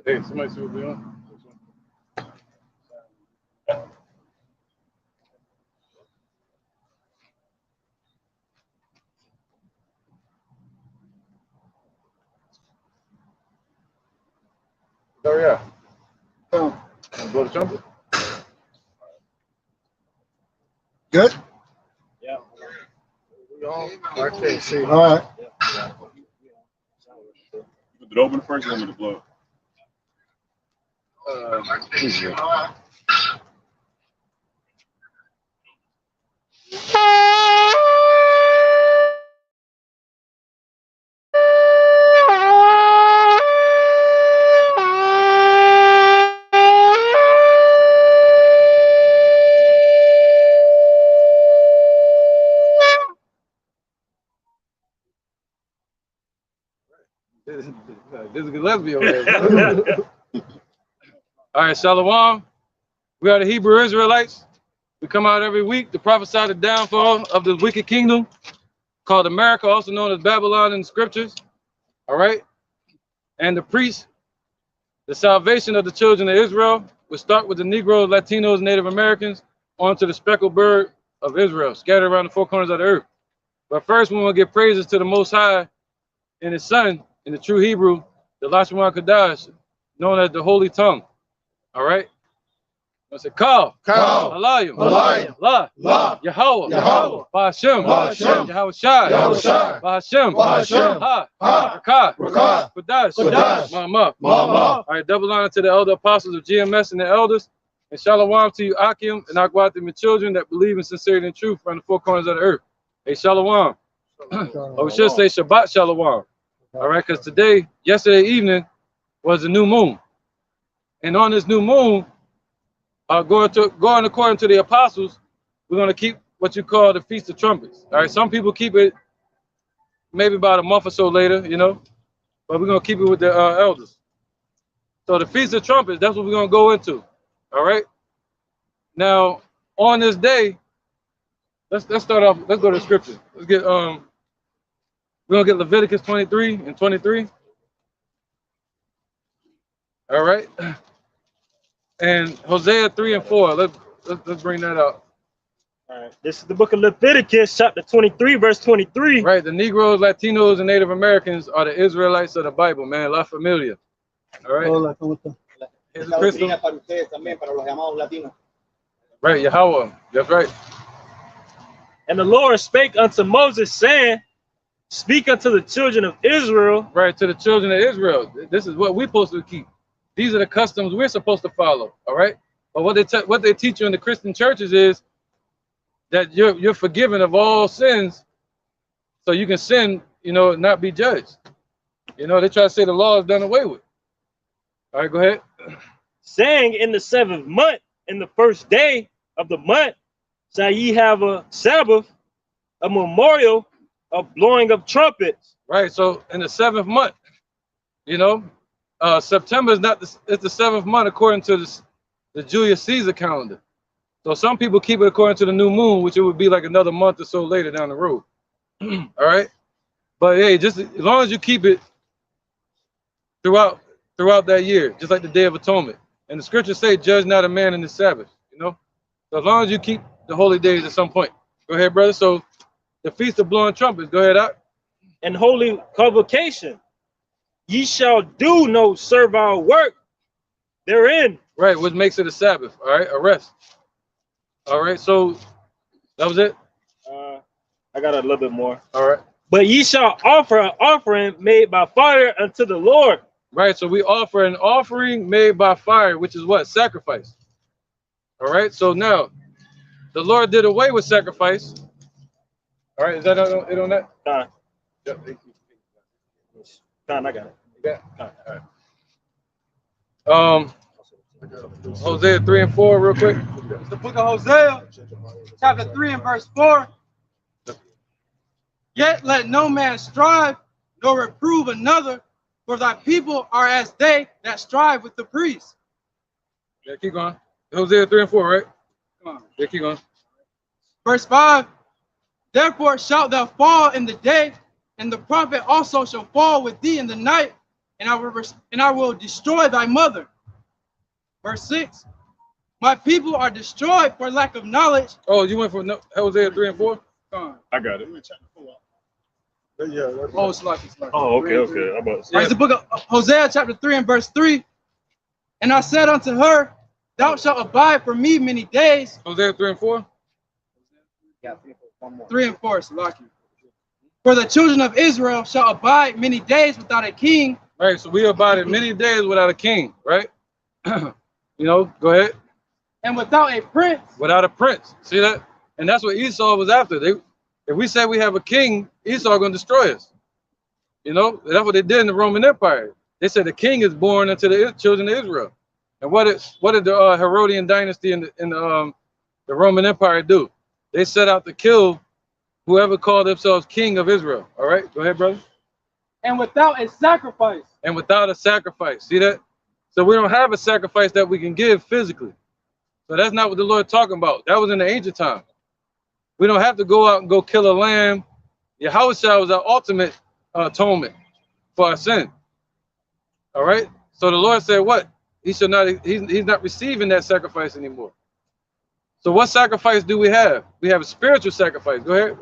Hey, somebody see what we on? Oh yeah. Blow the trumpet. Good? Yeah. We on? I can't see. All right. You put it open first, you want me to blow it? Easier. This is Gillespie over there. All right, Shalom. We are the Hebrew Israelites. We come out every week to prophesy the downfall of the wicked kingdom called America, also known as Babylon in the scriptures. All right. And the priest, the salvation of the children of Israel, will start with the Negroes, Latinos, Native Americans, onto the speckled bird of Israel, scattered around the four corners of the earth. But first, we want to give praises to the Most High and His Son, in the true Hebrew, the Lashon Kodash, known as the Holy Tongue. All right? I said, Kal, Alayim, La, Yahweh, Ba'ashem, Yahweh Shai, Ba'ashem, Ha, Rakah, Kodash, Ma'amah. All right, double honor to the elder apostles of GMS and the elders, and shalom to you, Akim, and Akwatim, and children that believe in sincerity and truth from the four corners of the earth. Hey, shalom. Or we should say Shabbat shalom. All right, because yesterday evening was a new moon. And on this new moon, going according to the apostles, we're going to keep what you call the Feast of Trumpets. All right, some people keep it maybe about a month or so later, you know, but we're going to keep it with the elders. So the Feast of Trumpets, that's what we're going to go into. All right. Now, on this day, let's start off. Let's go to the scripture. Let's get we're gonna get Leviticus 23 and 23. All right. And Hosea 3 and 4. Let's bring that out. All right. This is the book of Leviticus, chapter 23, verse 23. Right. The Negroes, Latinos, and Native Americans are the Israelites of the Bible, man. La familia. All right. Hola, ¿cómo está? Right, Yahweh. That's right. And the Lord spake unto Moses, saying, speak unto the children of Israel. Right, to the children of Israel. This is what we're supposed to keep. These are the customs we're supposed to follow. All right. But what they teach you in the Christian churches is that you're forgiven of all sins, so you can sin, you know, not be judged. You know, they try to say the law is done away with. All right, go ahead. Saying, in the 7th month, in the first day of the month, shall ye have a Sabbath, a memorial of blowing of trumpets. Right. So in the 7th month, you know, September is it's the 7th month according to the Julius Caesar calendar. So some people keep it according to the new moon, which it would be like another month or so later down the road. All right. But hey, just as long as you keep it throughout that year, just like the Day of Atonement. And the scriptures say, judge not a man in the Sabbath, you know. So as long as you keep the holy days at some point. Go ahead, brother. So the Feast of Blowing Trumpets, go ahead out. And holy convocation. Ye shall do no servile work therein. Right, which makes it a Sabbath. All right, a rest. All right, so that was it. I got a little bit more. All right. But ye shall offer an offering made by fire unto the Lord. Right, so we offer an offering made by fire, which is what? Sacrifice. All right, so now the Lord did away with sacrifice. All right, is that it on that? Yep. I got it. Yeah. All right. Hosea 3 and 4, real quick. It's the book of Hosea, chapter 3 and verse 4. Yet let no man strive, nor reprove another, for thy people are as they that strive with the priests. Yeah, keep going. Hosea 3 and 4, right? Come on. Yeah, keep going. Verse 5. Therefore shalt thou fall in the day, and the prophet also shall fall with thee in the night, and I will destroy thy mother. Verse 6. My people are destroyed for lack of knowledge. Oh, you went from Hosea 3 and 4? I got it. Yeah, Oh, it's lucky. Oh, okay, okay. I'm about to say. It's the book of Hosea, chapter 3 and verse 3. And I said unto her, thou shalt abide for me many days. Hosea 3 and 4? 3 and 4 is lucky. For the children of Israel shall abide many days without a king. Right, so we abided many days without a king, right? You know, go ahead. And without a prince. Without a prince. See that? And that's what Esau was after. If we say we have a king, Esau going to destroy us. You know, that's what they did in the Roman Empire. They said the king is born unto the children of Israel. And what did the Herodian dynasty in the Roman Empire do? They set out to kill whoever called themselves king of Israel. All right, go ahead, brother. And without a sacrifice. And without a sacrifice. See that? So we don't have a sacrifice that we can give physically. So that's not what the Lord talking about. That was in the ancient time. We don't have to go out and go kill a lamb. Yahushua was our ultimate atonement for our sin. All right. So the Lord said, what? He should not. He's not receiving that sacrifice anymore. So what sacrifice do we have? We have a spiritual sacrifice. Go ahead.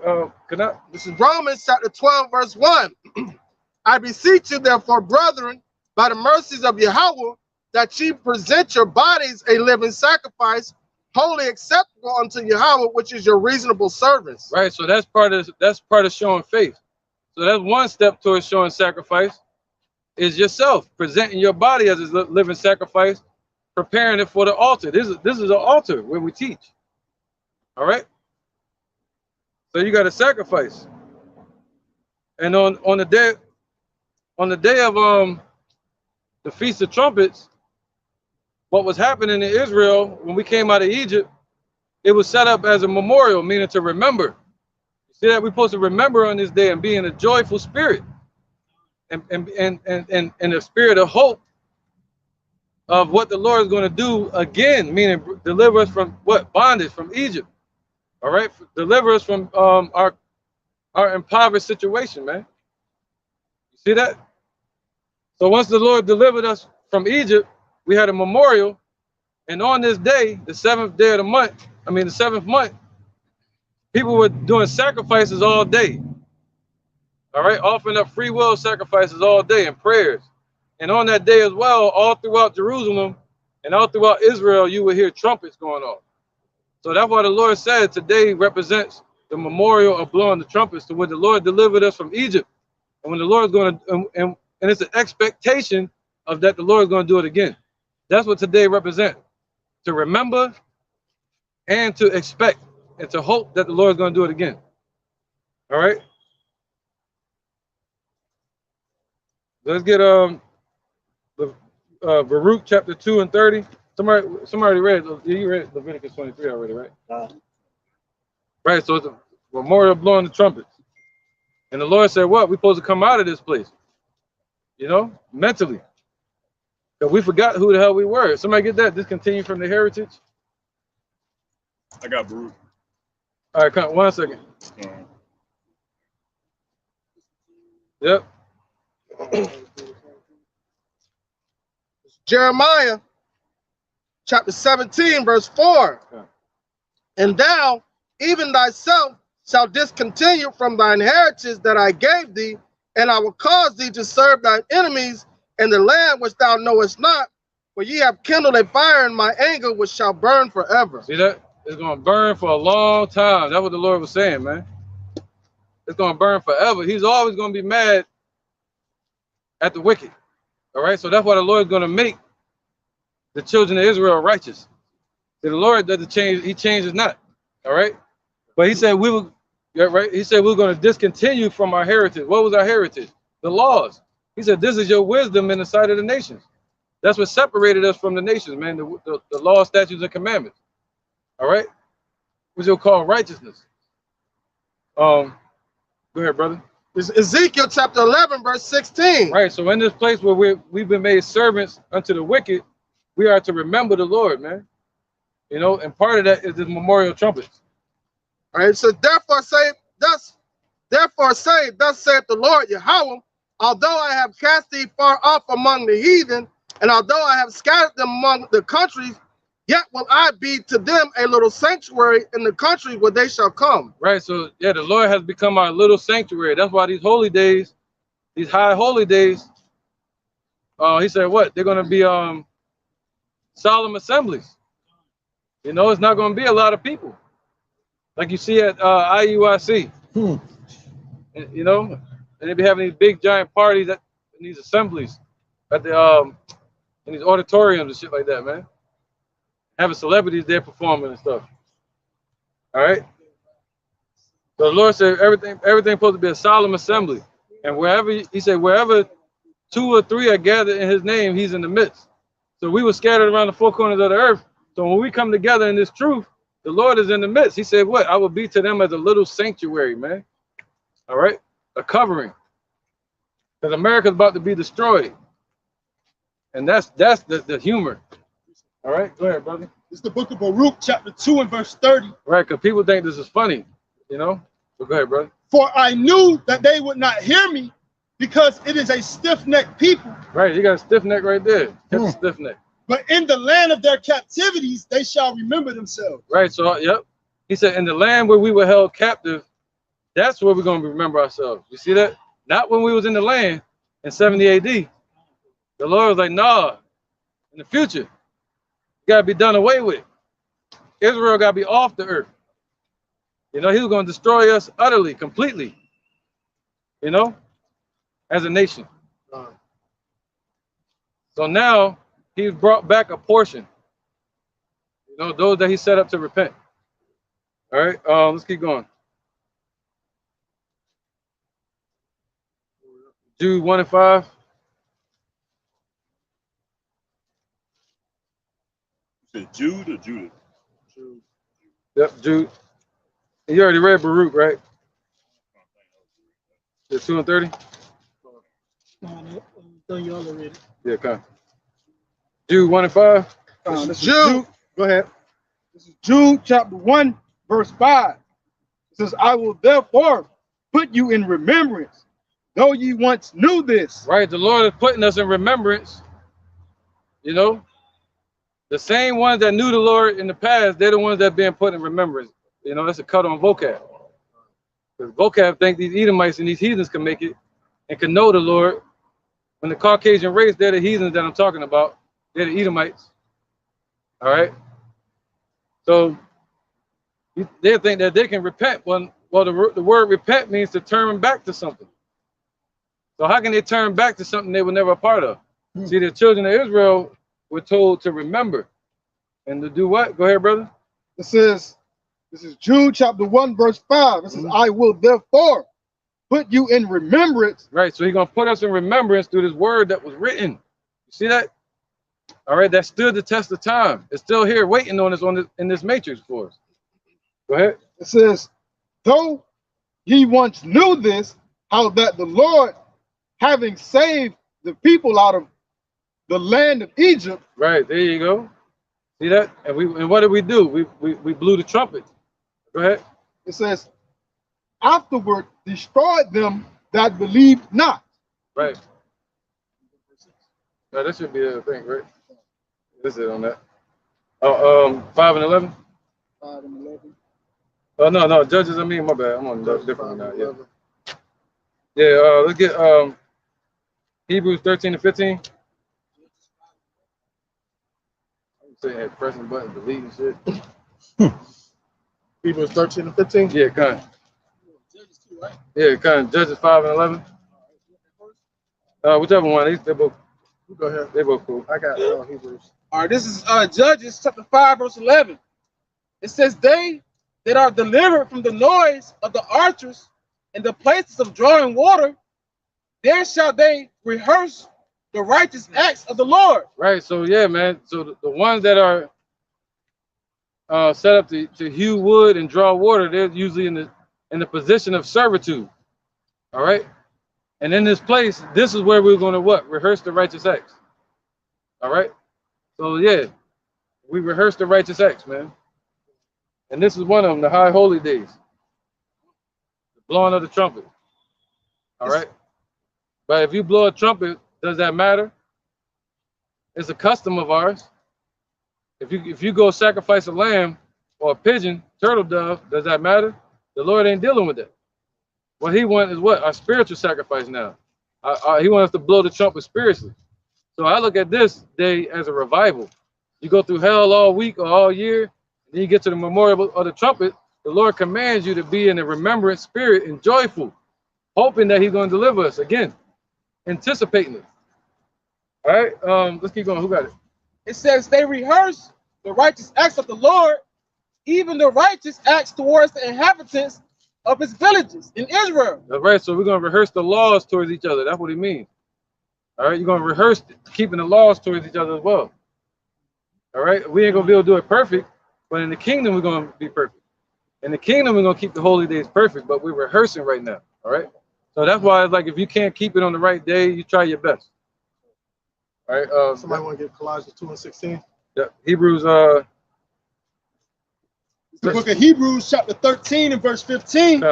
This is Romans chapter 12, verse 1. I beseech you, therefore, brethren, by the mercies of Yahweh, that ye present your bodies a living sacrifice, wholly acceptable unto Yahweh, which is your reasonable service. Right. So that's part of showing faith. So that's one step towards showing sacrifice. Is yourself presenting your body as a living sacrifice, preparing it for the altar. This is an altar where we teach. All right. So you got to sacrifice. And on the day of the Feast of Trumpets, what was happening in Israel when we came out of Egypt, it was set up as a memorial, meaning to remember. You see that we're supposed to remember on this day and be in a joyful spirit. And a spirit of hope of what the Lord is going to do again, meaning deliver us from what? Bondage from Egypt. All right, deliver us from our impoverished situation, man. You see that? So once the Lord delivered us from Egypt, we had a memorial, and on this day, the seventh day of the month, the 7th month, people were doing sacrifices all day. All right, offering up free will sacrifices all day and prayers. And on that day as well, all throughout Jerusalem and all throughout Israel, you will hear trumpets going off. So that's why the Lord said today represents the memorial of blowing the trumpets to when the Lord delivered us from Egypt. And when the Lord is going to, and it's an expectation of that the Lord is going to do it again. That's what today represents. To remember and to expect and to hope that the Lord is going to do it again. All right. Let's get Baruch chapter 2 and 30. Somebody already read. You read Leviticus 23 already, right? Right. So it's a memorial blowing the trumpets. And the Lord said, "What? We're supposed to come out of this place, you know, mentally, because we forgot who the hell we were." Somebody get that? Discontinue from the heritage. I got Baruch. All right, come 1 second. Yep. Jeremiah chapter 17, verse 4. Yeah. And thou, even thyself, shalt discontinue from thine heritage that I gave thee, and I will cause thee to serve thine enemies in the land which thou knowest not, for ye have kindled a fire in my anger, which shall burn forever. See that? It's going to burn for a long time. That's what the Lord was saying, man. It's going to burn forever. He's always going to be mad at the wicked. All right, so that's why the Lord is going to make the children of Israel righteous. See, the Lord doesn't change; He changes not. All right, but He said we will. Yeah, right. He said we're going to discontinue from our heritage. What was our heritage? The laws. He said this is your wisdom in the sight of the nations. That's what separated us from the nations, man. The law, statutes, and commandments. All right, which you'll call righteousness. Go ahead, brother. This is Ezekiel chapter 11, verse 16. Right. So in this place where we've been made servants unto the wicked, we are to remember the Lord, man. You know, and part of that is the memorial trumpets. All right. So thus saith the Lord Yahweh, Although I have cast thee far off among the heathen, and although I have scattered them among the countries, yet will I be to them a little sanctuary in the country where they shall come. Right. So yeah, the Lord has become our little sanctuary. That's why these holy days, these high holy days, he said what? They're gonna be solemn assemblies. You know, it's not gonna be a lot of people. Like you see at IUIC. And, you know, and they be having these big giant parties in these assemblies at the in these auditoriums and shit like that, man. Having celebrities there performing and stuff. All right. So the Lord said everything supposed to be a solemn assembly. And wherever he said, wherever 2 or 3 are gathered in his name, he's in the midst. So we were scattered around the 4 corners of the earth. So when we come together in this truth, the Lord is in the midst. He said, what? I will be to them as a little sanctuary, man. All right? A covering. Because America's about to be destroyed. And that's the humor. All right? Go ahead, brother. It's the book of Baruch, chapter 2 and verse 30. Right, because people think this is funny, you know? So go ahead, brother. For I knew that they would not hear me, because it is a stiff-necked people. Right, you got a stiff neck right there. That's a stiff neck. But in the land of their captivities, they shall remember themselves. Right, so, yep. He said, in the land where we were held captive, that's where we're going to remember ourselves. You see that? Not when we was in the land in 70 AD. The Lord was like, nah, in the future, it got to be done away with. Israel got to be off the earth. You know, he was going to destroy us utterly, completely. You know, as a nation. So now he's brought back a portion. You know, those that he set up to repent. All right, let's keep going. Jude 1 and 5. You said Jude or Judith? Jude. Yep, Jude. And you already read Baruch, right? Yeah, 2 and 30? No, you already read it. Yeah, come. Jude 1 and 5. This is Jude. Go ahead. This is Jude chapter 1, verse 5. It says, I will therefore put you in remembrance, though ye once knew this. Right, the Lord is putting us in remembrance. You know, the same ones that knew the Lord in the past, they're the ones that are being put in remembrance. You know, that's a cut on vocab. Because vocab think these Edomites and these heathens can make it and can know the Lord. When the Caucasian race, they're the heathens that I'm talking about. They're the Edomites. All right. So they think that they can repent. Well, the word repent means to turn back to something. So how can they turn back to something they were never a part of? See, the children of Israel were told to remember and to do what? Go ahead, brother. It says, this is Jude chapter 1, verse 5. It says, I will therefore put you in remembrance. Right, so he's going to put us in remembrance through this word that was written. You see that? All right, that stood the test of time. It's still here waiting on us in this matrix for us. Go ahead. It says, though ye once knew this, how that the Lord, having saved the people out of the land of Egypt. Right, there you go. See that? And what did we do? We blew the trumpet. Go ahead. It says, afterward destroyed them that believed not. Right. No, that should be the thing, right? This is on that. 5 and 11. 5 and 11. Oh no, Judges. I mean, my bad. I'm on different now. Yeah. Yeah. Let's get Hebrews 13 and 15. I'm saying pressing buttons, deleting shit. Hebrews 13 and 15. Yeah, kind. Yeah, kind. Judges 5 and 11. Whichever one. They both. Go ahead. They both cool. I got Hebrews. All right, this is Judges chapter 5, verse 11. It says, they that are delivered from the noise of the archers and the places of drawing water, there shall they rehearse the righteous acts of the Lord. Right. So yeah, man. So the ones that are set up to hew wood and draw water, they're usually in the position of servitude. All right. And in this place, this is where we're going to what? Rehearse the righteous acts. All right. So yeah, we rehearse the righteous acts, man. And this is one of them, the high holy days. The blowing of the trumpet. All right. But if you blow a trumpet, does that matter? It's a custom of ours. If you go sacrifice a lamb or a pigeon, turtle dove, does that matter? The Lord ain't dealing with that. What he wants is what? Our spiritual sacrifice now. He wants us to blow the trumpet spiritually. So I look at this day as a revival. You go through hell all week or all year, then you get to the memorial of the trumpet. The Lord commands you to be in a remembrant spirit and joyful, hoping that he's going to deliver us again, anticipating it. All right, let's keep going. Who got it? It says they rehearse the righteous acts of the Lord, even the righteous acts towards the inhabitants of his villages in Israel. That's right. So we're going to rehearse the laws towards each other. That's what he means. All right, you're going to rehearse keeping the laws towards each other as well. All right, we ain't going to be able to do it perfect, but in the kingdom, we're going to be perfect. In the kingdom, we're going to keep the holy days perfect, but we're rehearsing right now. All right, so that's why it's like if you can't keep it on the right day, you try your best. All right, Somebody want to get Colossians 2:16? Yeah, Hebrews. The book of Hebrews, chapter 13 and verse 15.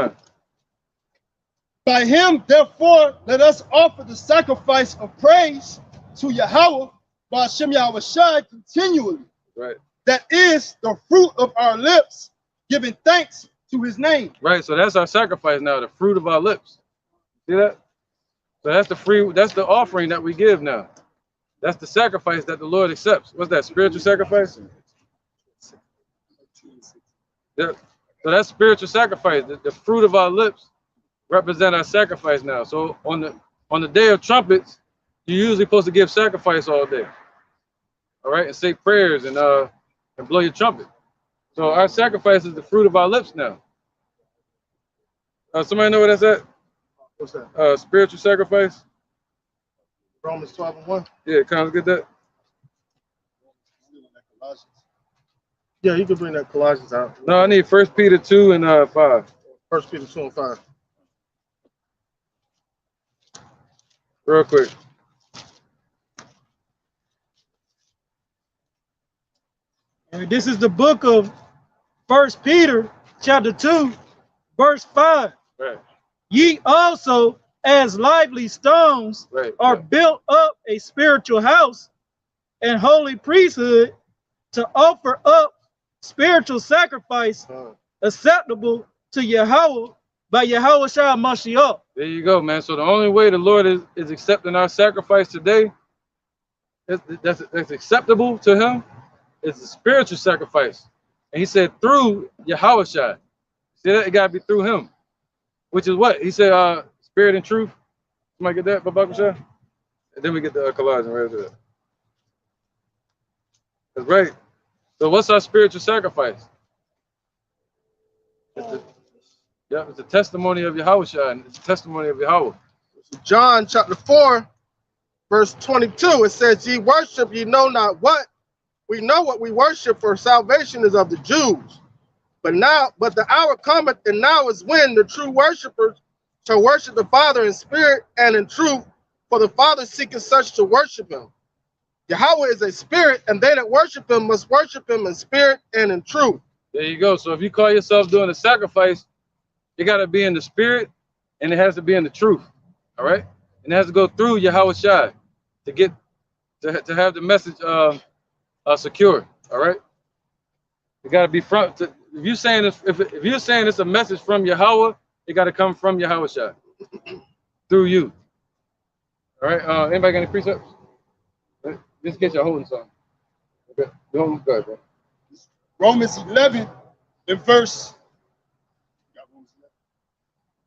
By him, therefore, let us offer the sacrifice of praise to Yahweh, by Hashem Yahweh Shai, continually. Right. That is the fruit of our lips, giving thanks to his name. Right. So that's our sacrifice now, the fruit of our lips. See that? So that's the offering that we give now. That's the sacrifice that the Lord accepts. What's that? Spiritual sacrifice? Yeah. So that's spiritual sacrifice. The fruit of our lips represent our sacrifice now. So on the day of trumpets, you're usually supposed to give sacrifice all day. All right, and say prayers and blow your trumpet. So our sacrifice is the fruit of our lips now. Somebody know what that's at? What's that? Spiritual sacrifice. Romans 12:1. Yeah, kind of get that. Yeah, you can bring that Colossians out. No, I need 1 Peter 2 and 5. 1 Peter 2 and 5. Real quick. And this is the book of 1 Peter, chapter 2, verse 5. Right. Ye also, as lively stones, are built up a spiritual house and holy priesthood to offer up spiritual sacrifice acceptable to Yahweh by Yahweh Shai Mashiach. There you go, man. So the only way the Lord is accepting our sacrifice today, that's acceptable to him, is a spiritual sacrifice. And he said through Yahweh Shai. See that? It got to be through him. Which is what? He said spirit and truth. Somebody get that, Babak Shai? And then we get the Colossians right there. That's right. So what's our spiritual sacrifice? It's the testimony of Yahweh Shai, and it's the testimony of Yahweh. John chapter 4, verse 22, it says, ye worship, ye know not what. We know what we worship, for salvation is of the Jews. But the hour cometh, and now is when the true worshipers shall worship the Father in spirit and in truth, for the Father seeketh such to worship him. Yahweh is a spirit, and they that worship him must worship him in spirit and in truth. There you go. So if you call yourself doing a sacrifice, you got to be in the spirit, and it has to be in the truth. All right? And it has to go through Yahweh Shai to have the message secure. All right? You got to be front. If you're saying it's a message from Yahweh, it got to come from Yahweh Shai through you. All right? Anybody got any precepts? Just get your holding something. Okay. Go ahead, bro. Romans 11 and verse.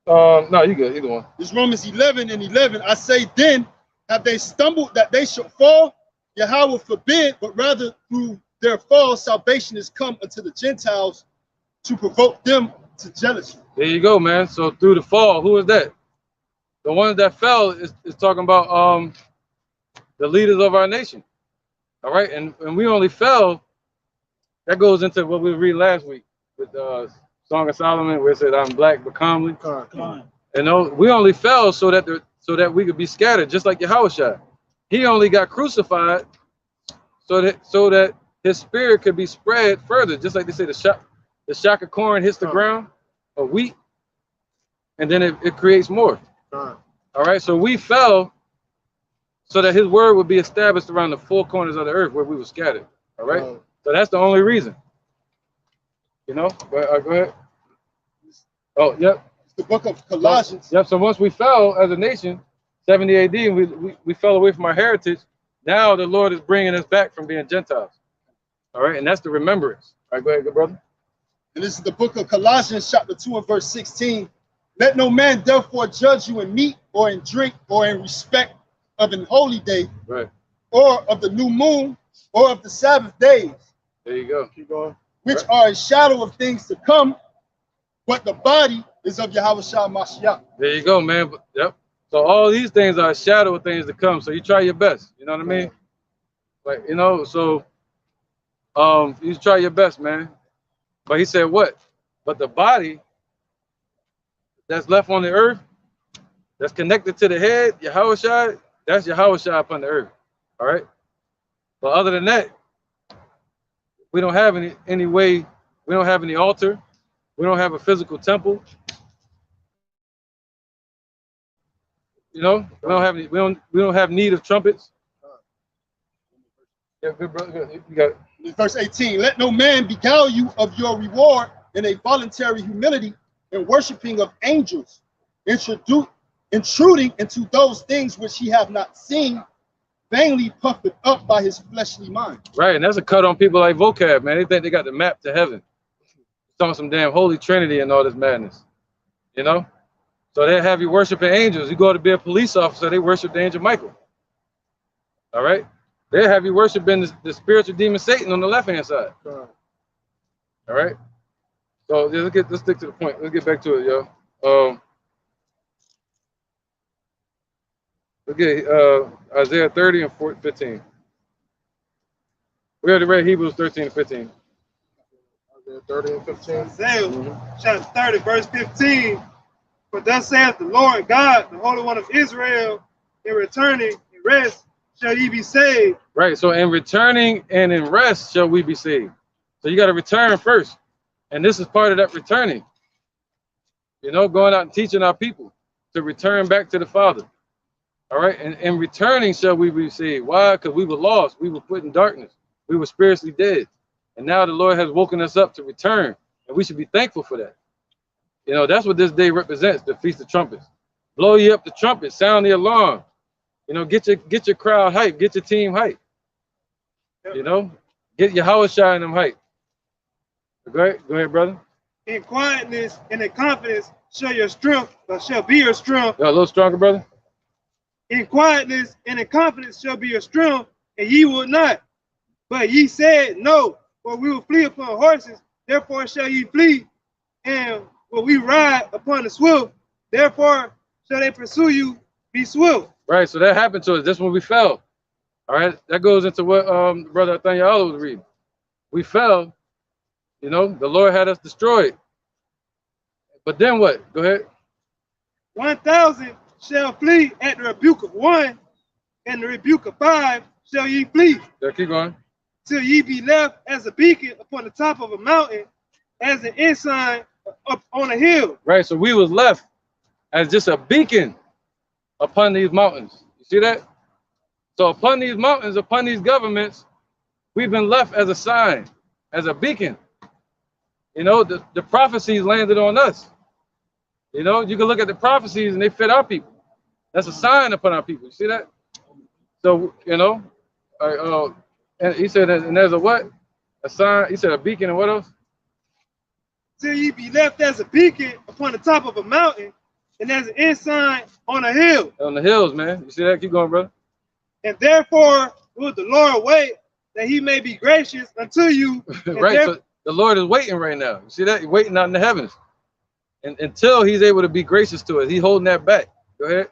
No, you good. Either one. It's Romans 11 and 11. I say then, have they stumbled that they should fall? Yahweh forbid, but rather through their fall, salvation is come unto the Gentiles to provoke them to jealousy. There you go, man. So through the fall, who is that? The ones that fell is talking about the leaders of our nation. All right, and we only fell. That goes into what we read last week with Song of Solomon, where it said, "I'm black but calmly." And we only fell so that we could be scattered, just like Yahushua. He only got crucified so that his spirit could be spread further, just like they say the shock of corn hits the ground, or wheat, and then it creates more. All right, so we fell so that his word would be established around the four corners of the earth where we were scattered. All right, so that's the only reason. You know, go ahead. Oh, yep. It's the book of Colossians. Yep. So once we fell as a nation, 70 AD, and we fell away from our heritage. Now the Lord is bringing us back from being Gentiles. All right, and that's the remembrance. All right, go ahead, good brother. And this is the book of Colossians, chapter 2 and verse 16. Let no man therefore judge you in meat or in drink or in respect of an holy day, right, or of the new moon or of the Sabbath days. There you go. Keep going. Which are a shadow of things to come, but the body is of Yahushua Mashiach. There you go, man. Yep. So all these things are a shadow of things to come. So you try your best. You know what I mean? Like, you know, so you try your best, man. But he said what? But the body that's left on the earth, that's connected to the head, Yahushua, that's Yahushua upon the earth. All right. But other than that, we don't have any way, we don't have any altar, we don't have a physical temple. You know, we don't have any, we don't have need of trumpets. Yeah, good brother. Good. You got it. Verse 18, let no man beguile you of your reward in a voluntary humility and worshiping of angels, intruding into those things which he have not seen, vainly puffed up by his fleshly mind. Right, and that's a cut on people like vocab, man. They think they got the map to heaven. Talking some damn Holy Trinity and all this madness, you know? So they have you worshiping angels. You go to be a police officer, they worship the angel Michael. All right? They have you worshiping the spiritual demon Satan on the left-hand side. All right? So let's stick to the point. Let's get back to it, yo. Okay, Isaiah 30 and 15. We already read Hebrews 13 and 15. Isaiah 30 and 15. Isaiah chapter 30, verse 15. For thus saith the Lord God, the Holy One of Israel, in returning and rest shall ye be saved. Right, so in returning and in rest shall we be saved. So you got to return first. And this is part of that returning. You know, going out and teaching our people to return back to the Father. All right, and in returning shall we be saved. Why? Because we were lost. We were put in darkness. We were spiritually dead. And now the Lord has woken us up to return. And we should be thankful for that. You know, that's what this day represents, the Feast of Trumpets. Blow you up the trumpet, sound the alarm. You know, get your crowd hype, get your team hype. You know, get your house shine them hype. Go ahead, brother. In quietness and in confidence shall your strength, or shall be your strength. A little stronger, brother. In quietness and in confidence shall be your strength, and ye will not. But ye said, no, for we will flee upon horses, therefore shall ye flee. And will we ride upon the swift, therefore shall they pursue you, be swift. Right, so that happened to us. That's when we fell. All right, that goes into what Brother Nathaniel was reading. We fell, you know, the Lord had us destroyed. But then what? Go ahead. 1,000 shall flee at the rebuke of one, and the rebuke of 5 shall ye flee. Yeah, keep going. Till ye be left as a beacon upon the top of a mountain, as an ensign up on a hill. Right, so we was left as just a beacon upon these mountains. You see that? So upon these mountains, upon these governments, we've been left as a sign, as a beacon. You know, the prophecies landed on us. You know, you can look at the prophecies and they fit our people. That's a sign upon our people. You see that? So, you know, and he said, and there's a what? A sign. He said a beacon and what else? Till ye be left as a beacon upon the top of a mountain, and as an ensign on a hill. On the hills, man. You see that? Keep going, brother. And therefore will the Lord wait that he may be gracious unto you. Right. So the Lord is waiting right now. You see that? He's waiting out in the heavens. And until he's able to be gracious to us, he's holding that back. Go ahead.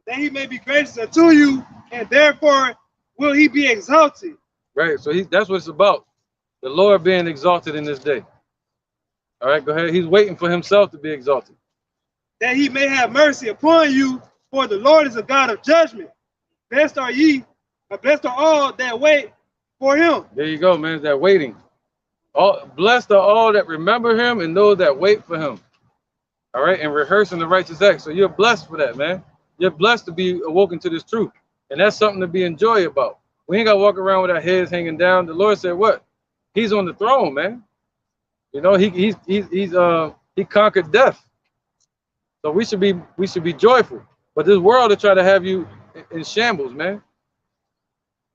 That he may be gracious unto you, and therefore will he be exalted. Right. So that's what it's about. The Lord being exalted in this day. All right, go ahead. He's waiting for himself to be exalted. That he may have mercy upon you, for the Lord is a God of judgment. Blessed are ye, blessed are all that wait for him. There you go, man. That waiting. Blessed are all that remember him and those that wait for him. all right, and rehearsing the righteous acts. So you're blessed for that, man. You're blessed to be awoken to this truth. And that's something to be enjoyed about. We ain't got to walk around with our heads hanging down. The Lord said what? He's on the throne, man. You know, he conquered death. So we should be joyful. But this world will try to have you in shambles, man.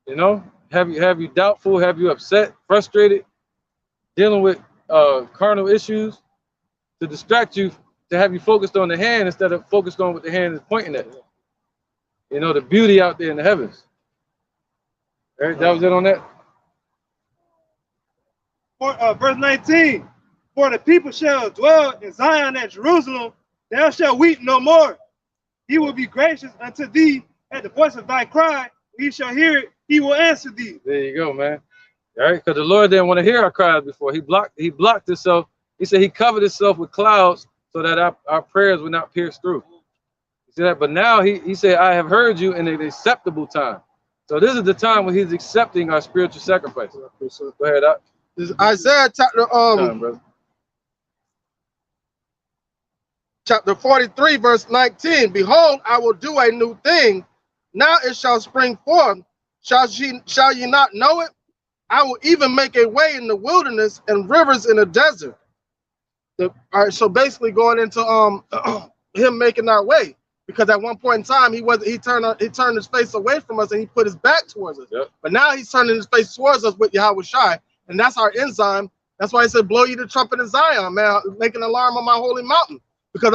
You know, have you doubtful, have you upset, frustrated, dealing with carnal issues to distract you, to have you focused on the hand instead of focused on what the hand is pointing at. You know, the beauty out there in the heavens. All right, that was it on that. Verse 19, for the people shall dwell in Zion at Jerusalem, thou shalt weep no more. He will be gracious unto thee at the voice of thy cry. He shall hear it, he will answer thee. There you go, man. All right, because the Lord didn't want to hear our cries before. He blocked himself. He said he covered himself with clouds so that our prayers would not pierce through. You see that? But now he said, I have heard you in an acceptable time. So this is the time when he's accepting our spiritual sacrifice. Go ahead, Doc. This is Isaiah chapter 43, verse 19. Behold, I will do a new thing. Now it shall spring forth. Shall ye not know it? I will even make a way in the wilderness and rivers in the desert. All right, so basically going into him making our way, because at one point in time he turned his face away from us and he put his back towards us. Yep. But now he's turning his face towards us with Yahweh Shai, and that's our enzyme. That's why he said, "Blow you the trumpet in Zion, man, make an alarm on my holy mountain," because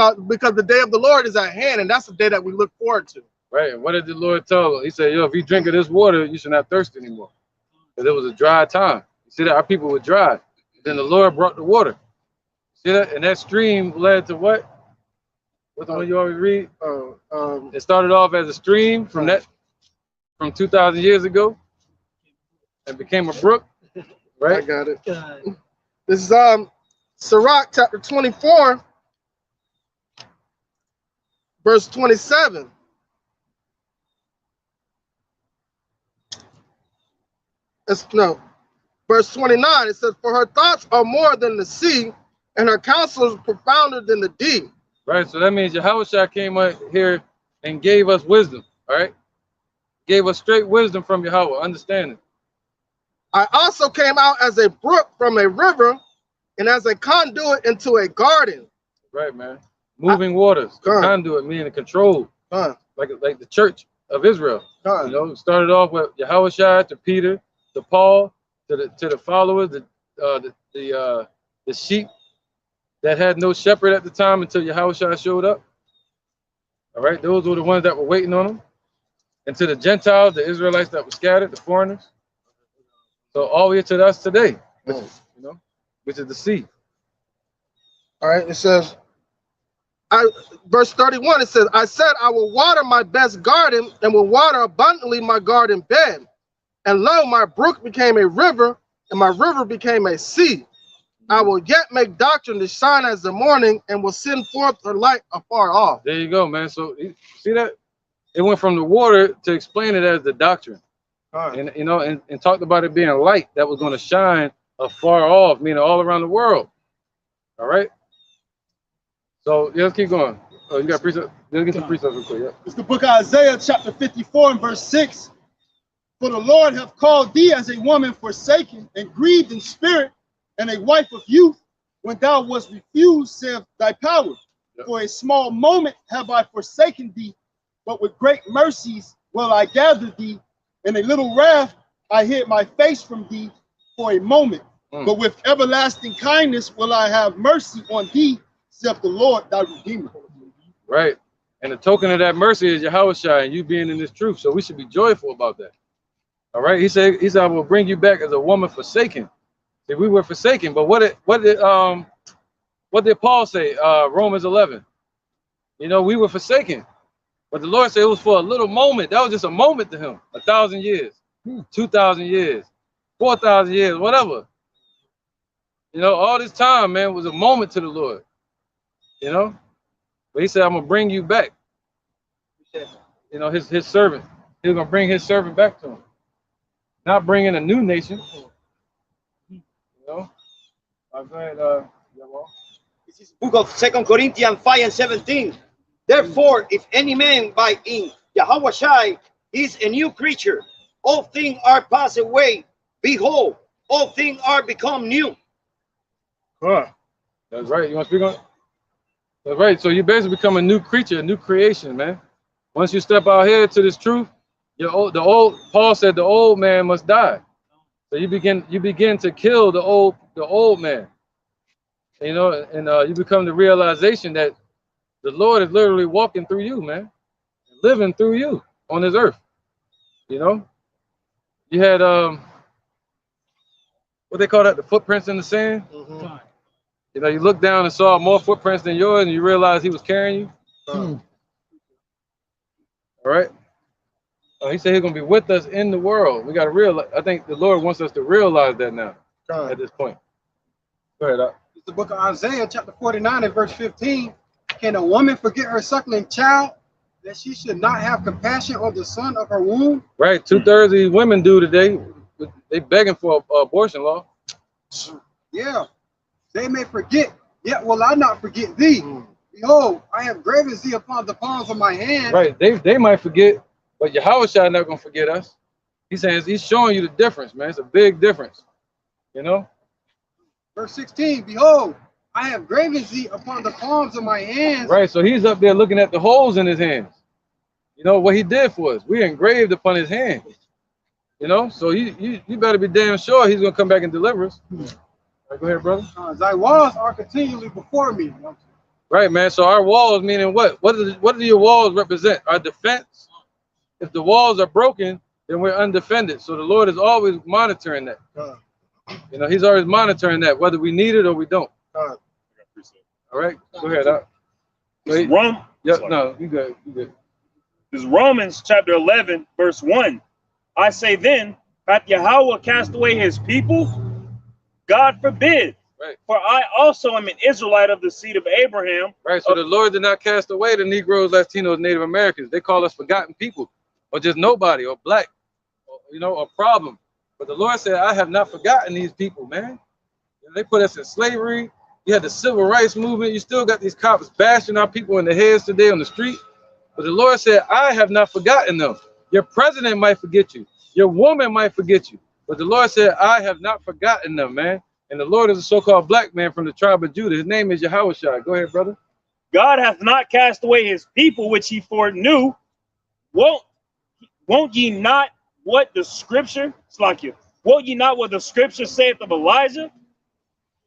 the day of the Lord is at hand, and that's the day that we look forward to. Right. And what did the Lord tell him? He said, yo, if you drink of this water, you should not thirst anymore. Because it was a dry time. You see that? Our people were dry. Then the Lord brought the water. See that? And that stream led to what? What's the one you always read? It started off as a stream from 2,000 years ago and became a brook. Right? I got it. This is Sirach chapter 24, verse 27. Verse 29, it says, for her thoughts are more than the sea, and her counsel is profounder than the deep. Right, so that means Yahweh came out here and gave us wisdom, all right? Gave us straight wisdom from Yahweh, understanding. I also came out as a brook from a river, and as a conduit into a garden. Right, man. Moving waters, conduit meaning control, like the church of Israel. You know, it started off with Yahweh to Peter, to Paul, to the followers, the sheep that had no shepherd at the time until Yahweh showed up. All right, those were the ones that were waiting on him. And to the Gentiles, the Israelites that were scattered, the foreigners. So all the way to us today, which is the sea. All right, it says, verse 31, it says, I said, I will water my best garden and will water abundantly my garden bed. And lo, my brook became a river, and my river became a sea. I will yet make doctrine to shine as the morning, and will send forth her light afar off. There you go, man. So see that? It went from the water to explain it as the doctrine. And and talked about it being a light that was going to shine afar off, meaning all around the world. All right. So let's keep going. Oh, you got precept? Let's get some precepts real quick. Yeah. It's the book of Isaiah, chapter 54, and verse 6. For the Lord hath called thee as a woman forsaken and grieved in spirit, and a wife of youth, when thou wast refused, saith thy power. Yep. For a small moment have I forsaken thee, but with great mercies will I gather thee. In a little wrath I hid my face from thee for a moment. But with everlasting kindness will I have mercy on thee, saith the Lord thy Redeemer. Right. And the token of that mercy is Yahweh and you being in this truth. So we should be joyful about that. All right. He said, I will bring you back as a woman forsaken. See, we were forsaken, but what did Paul say? Romans 11. You know, we were forsaken. But the Lord said it was for a little moment. That was just a moment to him. 1,000 years, 2,000 years, 4,000 years, whatever. You know, all this time, man, was a moment to the Lord. You know, but he said, I'm gonna bring you back. You know, his servant. He was gonna bring his servant back to him. Not bringing a new nation. You know. Go ahead, This is book of 2 Corinthians 5:17. Therefore, if any man by in Yahweh Shai is a new creature, all things are passed away. Behold, all things are become new. Huh. That's right. You want to speak on it? That's right. So you basically become a new creature, a new creation, man. Once you step out here to this truth, Paul said the old man must die. So you begin to kill the old man. You know, and you become the realization that the Lord is literally walking through you, man, living through you on this earth. You know, you had what they call that, the footprints in the sand. Mm-hmm. You know, you look down and saw more footprints than yours, and you realize he was carrying you. All right. He said he's gonna be with us in the world. We got to realize. I think the Lord wants us to realize that now. At this point. Go ahead. It's the book of Isaiah, chapter 49, and verse 15. Can a woman forget her suckling child, that she should not have compassion on the son of her womb? Right. 2/3 of these women do today. They begging for abortion law. Yeah. They may forget, yet will I not forget thee. Behold, I have graven thee upon the palms of my hand. Right. They might forget, but Yahweh Shai not gonna forget us. He's saying he's showing you the difference, man. It's a big difference. You know. Verse 16. Behold, I have graven thee upon the palms of my hands. Right. So he's up there looking at the holes in his hands. You know what he did for us. We engraved upon his hands. You know. So you better be damn sure he's gonna come back and deliver us. Right, go ahead, brother. Thy walls are continually before me. Right, man. So our walls meaning what? What do your walls represent? Our defense. If the walls are broken, then we're undefended. So the Lord is always monitoring that. You know, he's always monitoring that, whether we need it or we don't. All right, go ahead. No, you good. You good. This is Romans chapter 11, verse 1. I say then, hath Yahweh cast away his people? God forbid. Right. For I also am an Israelite of the seed of Abraham. Right. So the Lord did not cast away the Negroes, Latinos, Native Americans. They call us forgotten people, or just nobody, or black, or, you know, a problem. But the Lord said, I have not forgotten these people, man. You know, they put us in slavery. You had the civil rights movement. You still got these cops bashing our people in the heads today on the street. But the Lord said, I have not forgotten them. Your president might forget you. Your woman might forget you. But the Lord said, I have not forgotten them, man. And the Lord is a so-called black man from the tribe of Judah. His name is Yahweh Shai. Go ahead, brother. God hath not cast away his people, which he foreknew. Won't ye not what the scripture, Slakia, won't ye not what the scripture saith of Elijah?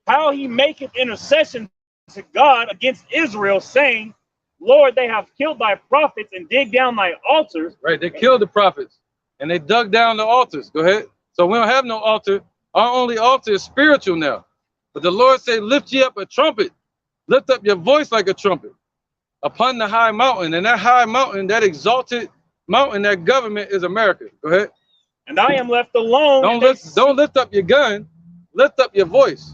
How he maketh intercession to God against Israel, saying, Lord, they have killed thy prophets and dig down thy altars. Right, they killed the prophets and they dug down the altars. Go ahead. So we don't have no altar. Our only altar is spiritual now. But the Lord said, lift ye up a trumpet. Lift up your voice like a trumpet upon the high mountain. And that high mountain, that exalted mountain, that government is America. Go ahead. And I am left alone. Don't lift up your gun. Lift up your voice.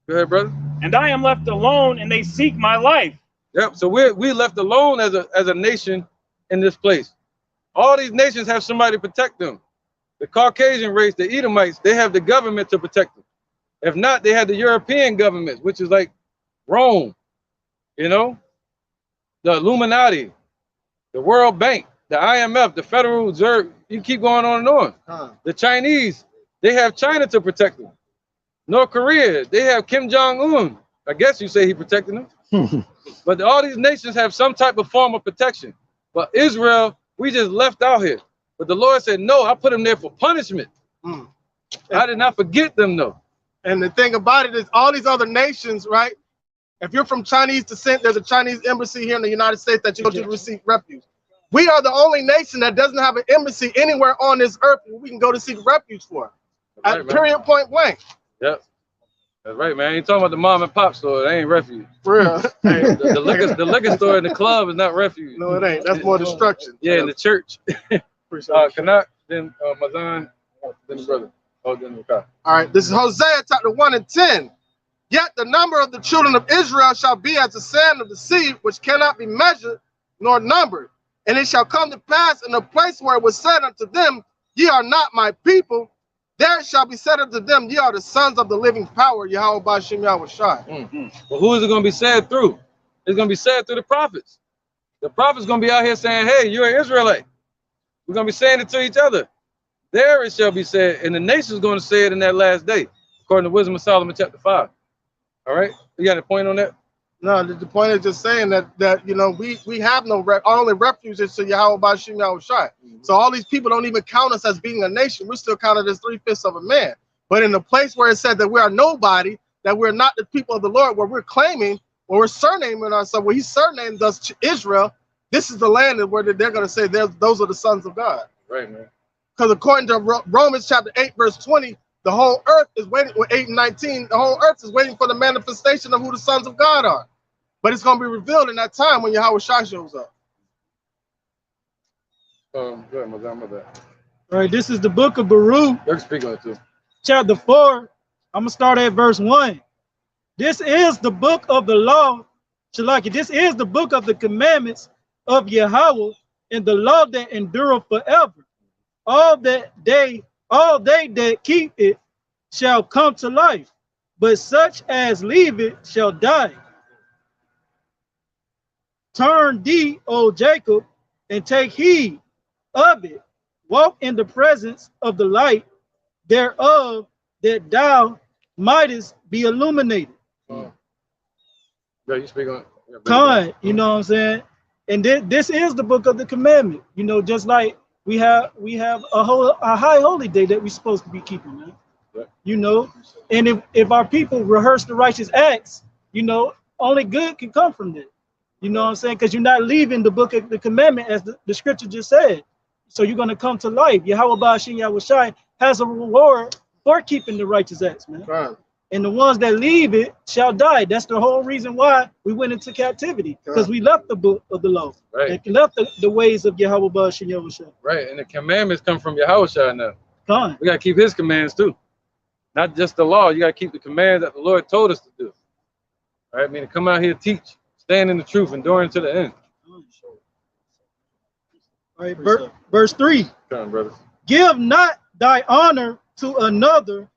Go ahead, brother. And I am left alone, and they seek my life. Yep. So we left alone as a nation in this place. All these nations have somebody to protect them. The Caucasian race, the Edomites, they have the government to protect them. If not, they have the European government, which is like Rome, you know, the Illuminati, the World Bank, the IMF, the Federal Reserve. You keep going on and on. The Chinese, they have China to protect them. North Korea, they have Kim Jong-un. I guess you say he protecting them. But all these nations have some type of form of protection. But Israel, we just left out here. But the Lord said, no, I put them there for punishment. I did not forget them, though. And the thing about it is all these other nations, right? If you're from Chinese descent, there's a Chinese embassy here in the United States that you go to receive refuge. We are the only nation that doesn't have an embassy anywhere on this earth where we can go to seek refuge for. At period point blank. Yep. That's right, man. You talking about the mom and pop store? They ain't refuge. For real. the liquor store and the club is not refuge. No, it ain't. That's more destruction. Yeah, in the church. Canuck, then Mazan, then the brother. Oh, then the car. All right, this is Hosea chapter 1 and 10. Yet the number of the children of Israel shall be as the sand of the sea, which cannot be measured nor numbered. And it shall come to pass in the place where it was said unto them, ye are not my people, There shall be said unto them, ye are the sons of the living power, Yahweh Bashim Yahweh Shai. Well, who is it going to be said through? It's going to be said through the prophets. The prophets going to be out here saying, hey, you're an Israelite. We're going to be saying it to each other. There it shall be said, and the nation is going to say it in that last day, according to Wisdom of Solomon chapter 5. All right? You got a point on that? No, the point is just saying that you know, we have no our only refuge is to Yahweh Bashim Yahweh Shai. So all these people don't even count us as being a nation. We're still counted as 3/5 of a man. But in the place where it said that we are nobody, that we're not the people of the Lord, where we're claiming, where we're surnaming ourselves, where he surnamed us Israel, this is the land where they're going to say those are the sons of God. Right, man. Because according to Romans chapter 8, verse 20, the whole earth is waiting, with 8 and 19, the whole earth is waiting for the manifestation of who the sons of God are. But it's going to be revealed in that time when Yahweh Shai shows up. Go ahead, my bad. All right, this is the book of Baruch. You can speak on it too. Chapter 4. I'm going to start at verse 1. This is the book of the law. Shalaki, this is the book of the commandments of Yahweh and the law that endureth forever. All they that keep it shall come to life, but such as leave it shall die. Turn thee, O Jacob, and take heed of it. Walk in the presence of the light thereof, that thou mightest be illuminated. Yeah, you speak on it. Con, you know what I'm saying? And this is the book of the commandment. You know, just like we have a high holy day that we're supposed to be keeping, man. Yeah. You know, and if our people rehearse the righteous acts, you know, only good can come from that. You know what I'm saying? Because you're not leaving the book of the commandment as the scripture just said. So you're going to come to life. Yahweh Ba'ashin Yahweh Shai has a reward for keeping the righteous acts, man. Right. And the ones that leave it shall die. That's the whole reason why we went into captivity. Because we left the book of the law. Right. And left the ways of Yahweh Ba'ashin Yahweh Shai. Right. And the commandments come from Yahweh Shai now. Con. We got to keep his commands too. Not just the law. You got to keep the commands that the Lord told us to do. All right. I mean, to come out here, teach. Stand in the truth, enduring to the end. All right, verse 3. Come on, brothers. Give not thy honor to another,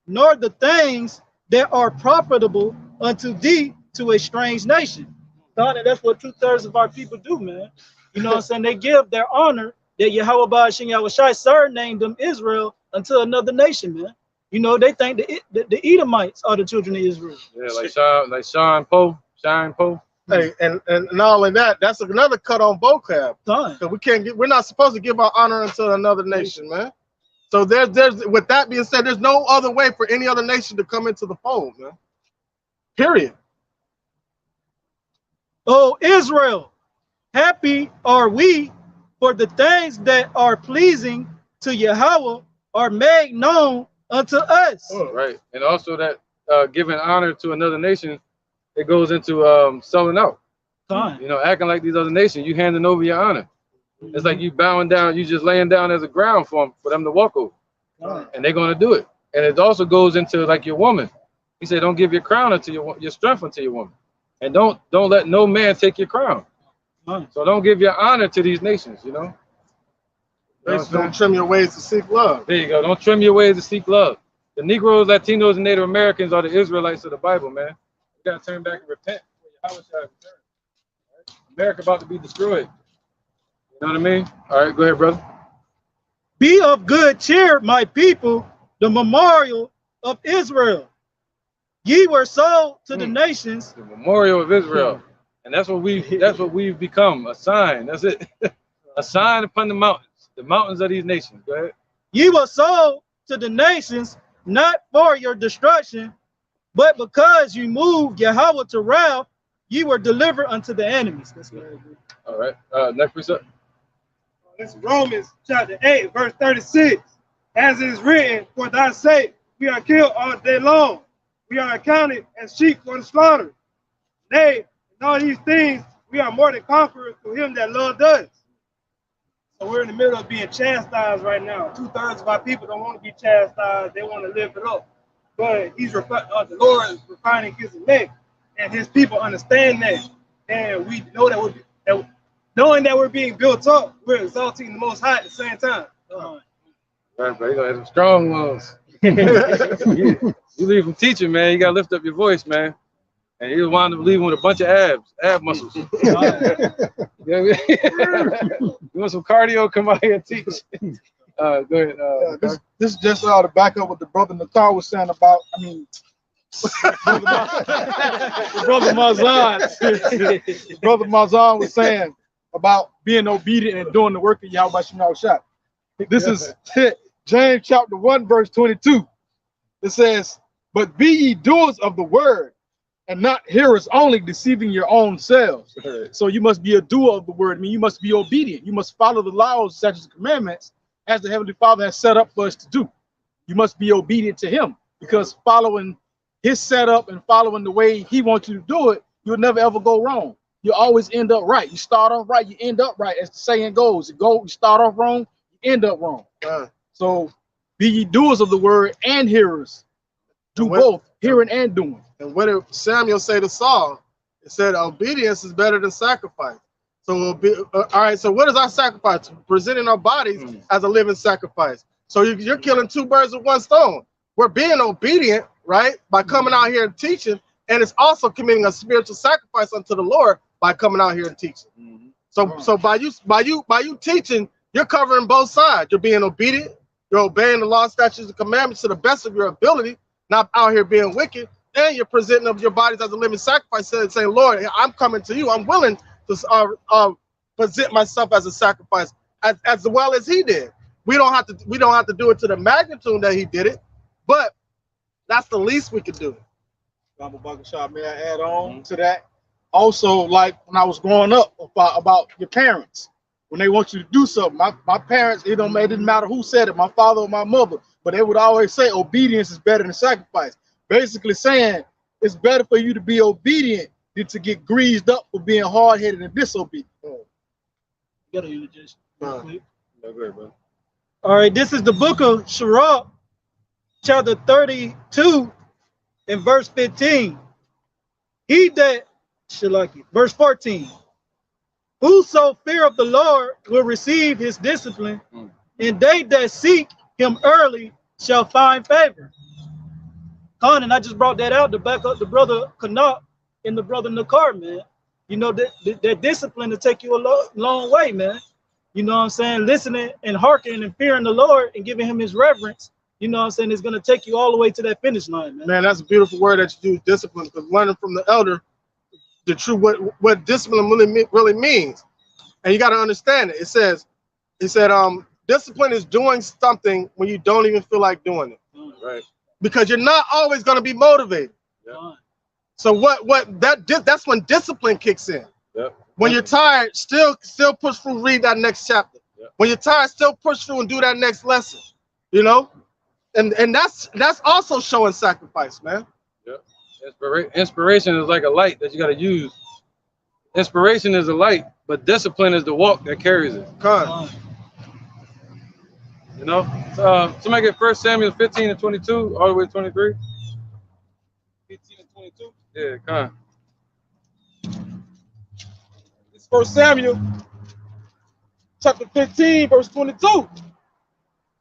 nor the things that are profitable unto thee to a strange nation. God, and that's what 2/3 of our people do, man. You know what I'm saying? They give their honor that Yahweh Ba'ashin Yahweh Shai surnamed them Israel unto another nation, man. You know, they think the Edomites are the children of Israel. Yeah, like Sean Poe. Hey, and not only that, that's another cut on vocab. Because we're not supposed to give our honor unto another nation, man. So there's with that being said, there's no other way for any other nation to come into the fold, man. Period. Oh, Israel, happy are we, for the things that are pleasing to Yahweh are made known unto us. Right. And also that giving honor to another nation, it goes into selling out. You know, acting like these other nations, you handing over your honor. It's like you bowing down, you just laying down as a ground for them to walk over. And they're going to do it. And it also goes into like your woman. He said, don't give your crown unto your strength unto your woman. And don't let no man take your crown. So don't give your honor to these nations, you know. Don't trim your ways to seek love. There you go. Don't trim your ways to seek love. The Negroes, Latinos, and Native Americans are the Israelites of the Bible, man. You got to turn back and repent before Yahweh shall return. Right? America about to be destroyed. You know what I mean? All right, go ahead, brother. Be of good cheer, my people, the memorial of Israel. Ye were sold to the nations. The memorial of Israel. And that's what we've become, a sign. That's it. A sign upon the mountains of these nations. Go ahead. Ye were sold to the nations, not for your destruction, but because you moved Yahweh to wrath, ye were delivered unto the enemies. That's what I agree. All right. Next precept. This is Romans chapter 8, verse 36. As it is written, for thy sake we are killed all day long. We are accounted as sheep for the slaughter. Nay, in all these things we are more than conquerors through him that loved us. So we're in the middle of being chastised right now. 2/3 of our people don't want to be chastised. They want to live it up. But the Lord is refining his elect, and his people understand that. And we know that knowing that we're being built up, we're exalting the Most High at the same time. Right, bro. You gotta have some strong ones. You leave from teaching, man. You gotta lift up your voice, man. And you wind up leaving with a bunch of ab muscles. You know what I mean? You want some cardio? Come out here and teach. Go ahead. This is just to back up what the brother Nathar was saying about. I mean, Brother Mazan. Brother Mazan was saying about being obedient and doing the work of Yahweh Shemel Shah. This is James chapter 1, verse 22. It says, "But be ye doers of the word, and not hearers only, deceiving your own selves." So you must be a doer of the word. I mean, you must be obedient. You must follow the laws, statutes, and commandments as the Heavenly Father has set up for us to do. You must be obedient to Him, because following His setup and following the way He wants you to do it, you'll never ever go wrong. You always end up right. You start off right, you end up right, as the saying goes. You start off wrong, you end up wrong. So be ye doers of the word and hearers. Do both, hearing and doing. And what did Samuel say to Saul? It said, obedience is better than sacrifice. So, all right, so what is our sacrifice? Presenting our bodies as a living sacrifice. So you're killing two birds with one stone. We're being obedient, right, by coming out here and teaching, and it's also committing a spiritual sacrifice unto the Lord by coming out here and teaching. So by you teaching, you're covering both sides. You're being obedient, you're obeying the law, statutes, and commandments to the best of your ability, not out here being wicked, and you're presenting of your bodies as a living sacrifice, saying, Lord, I'm coming to you. I'm willing to present myself as a sacrifice, as well as He did. We don't have to do it to the magnitude that He did it, but that's the least we could do. May I add on to that? Also, like when I was growing up, about your parents, when they want you to do something, my parents, it didn't matter who said it, my father or my mother, but they would always say obedience is better than sacrifice. Basically saying it's better for you to be obedient than to get greased up for being hard-headed and disobedient. All right, this is the book of Sirach, chapter 32 and verse 15. Verse 14. Whoso fear of the Lord will receive His discipline, and they that seek Him early shall find favor. And I just brought that out to back up the brother Canuck and the brother Nakar, man. You know, that discipline to take you a long way, man. You know what I'm saying? Listening and hearkening and fearing the Lord and giving Him His reverence, you know what I'm saying, it's going to take you all the way to that finish line, man. Man, that's a beautiful word that you use, discipline, because learning from the elder the true what discipline really means. And you got to understand it. He said, discipline is doing something when you don't even feel like doing it. Right. Because you're not always going to be motivated. Yeah. So that's when discipline kicks in. Yep. When you're tired, still push through, read that next chapter. Yep. When you're tired, still push through and do that next lesson. You know? And that's also showing sacrifice, man. Yep. Inspiration is like a light that you got to use. Inspiration is a light, but discipline is the walk that carries it. You know? Somebody get 1 Samuel 15 and 22 all the way to 23. 15 and 22. Yeah, come on. It's 1 Samuel chapter 15, verse 22.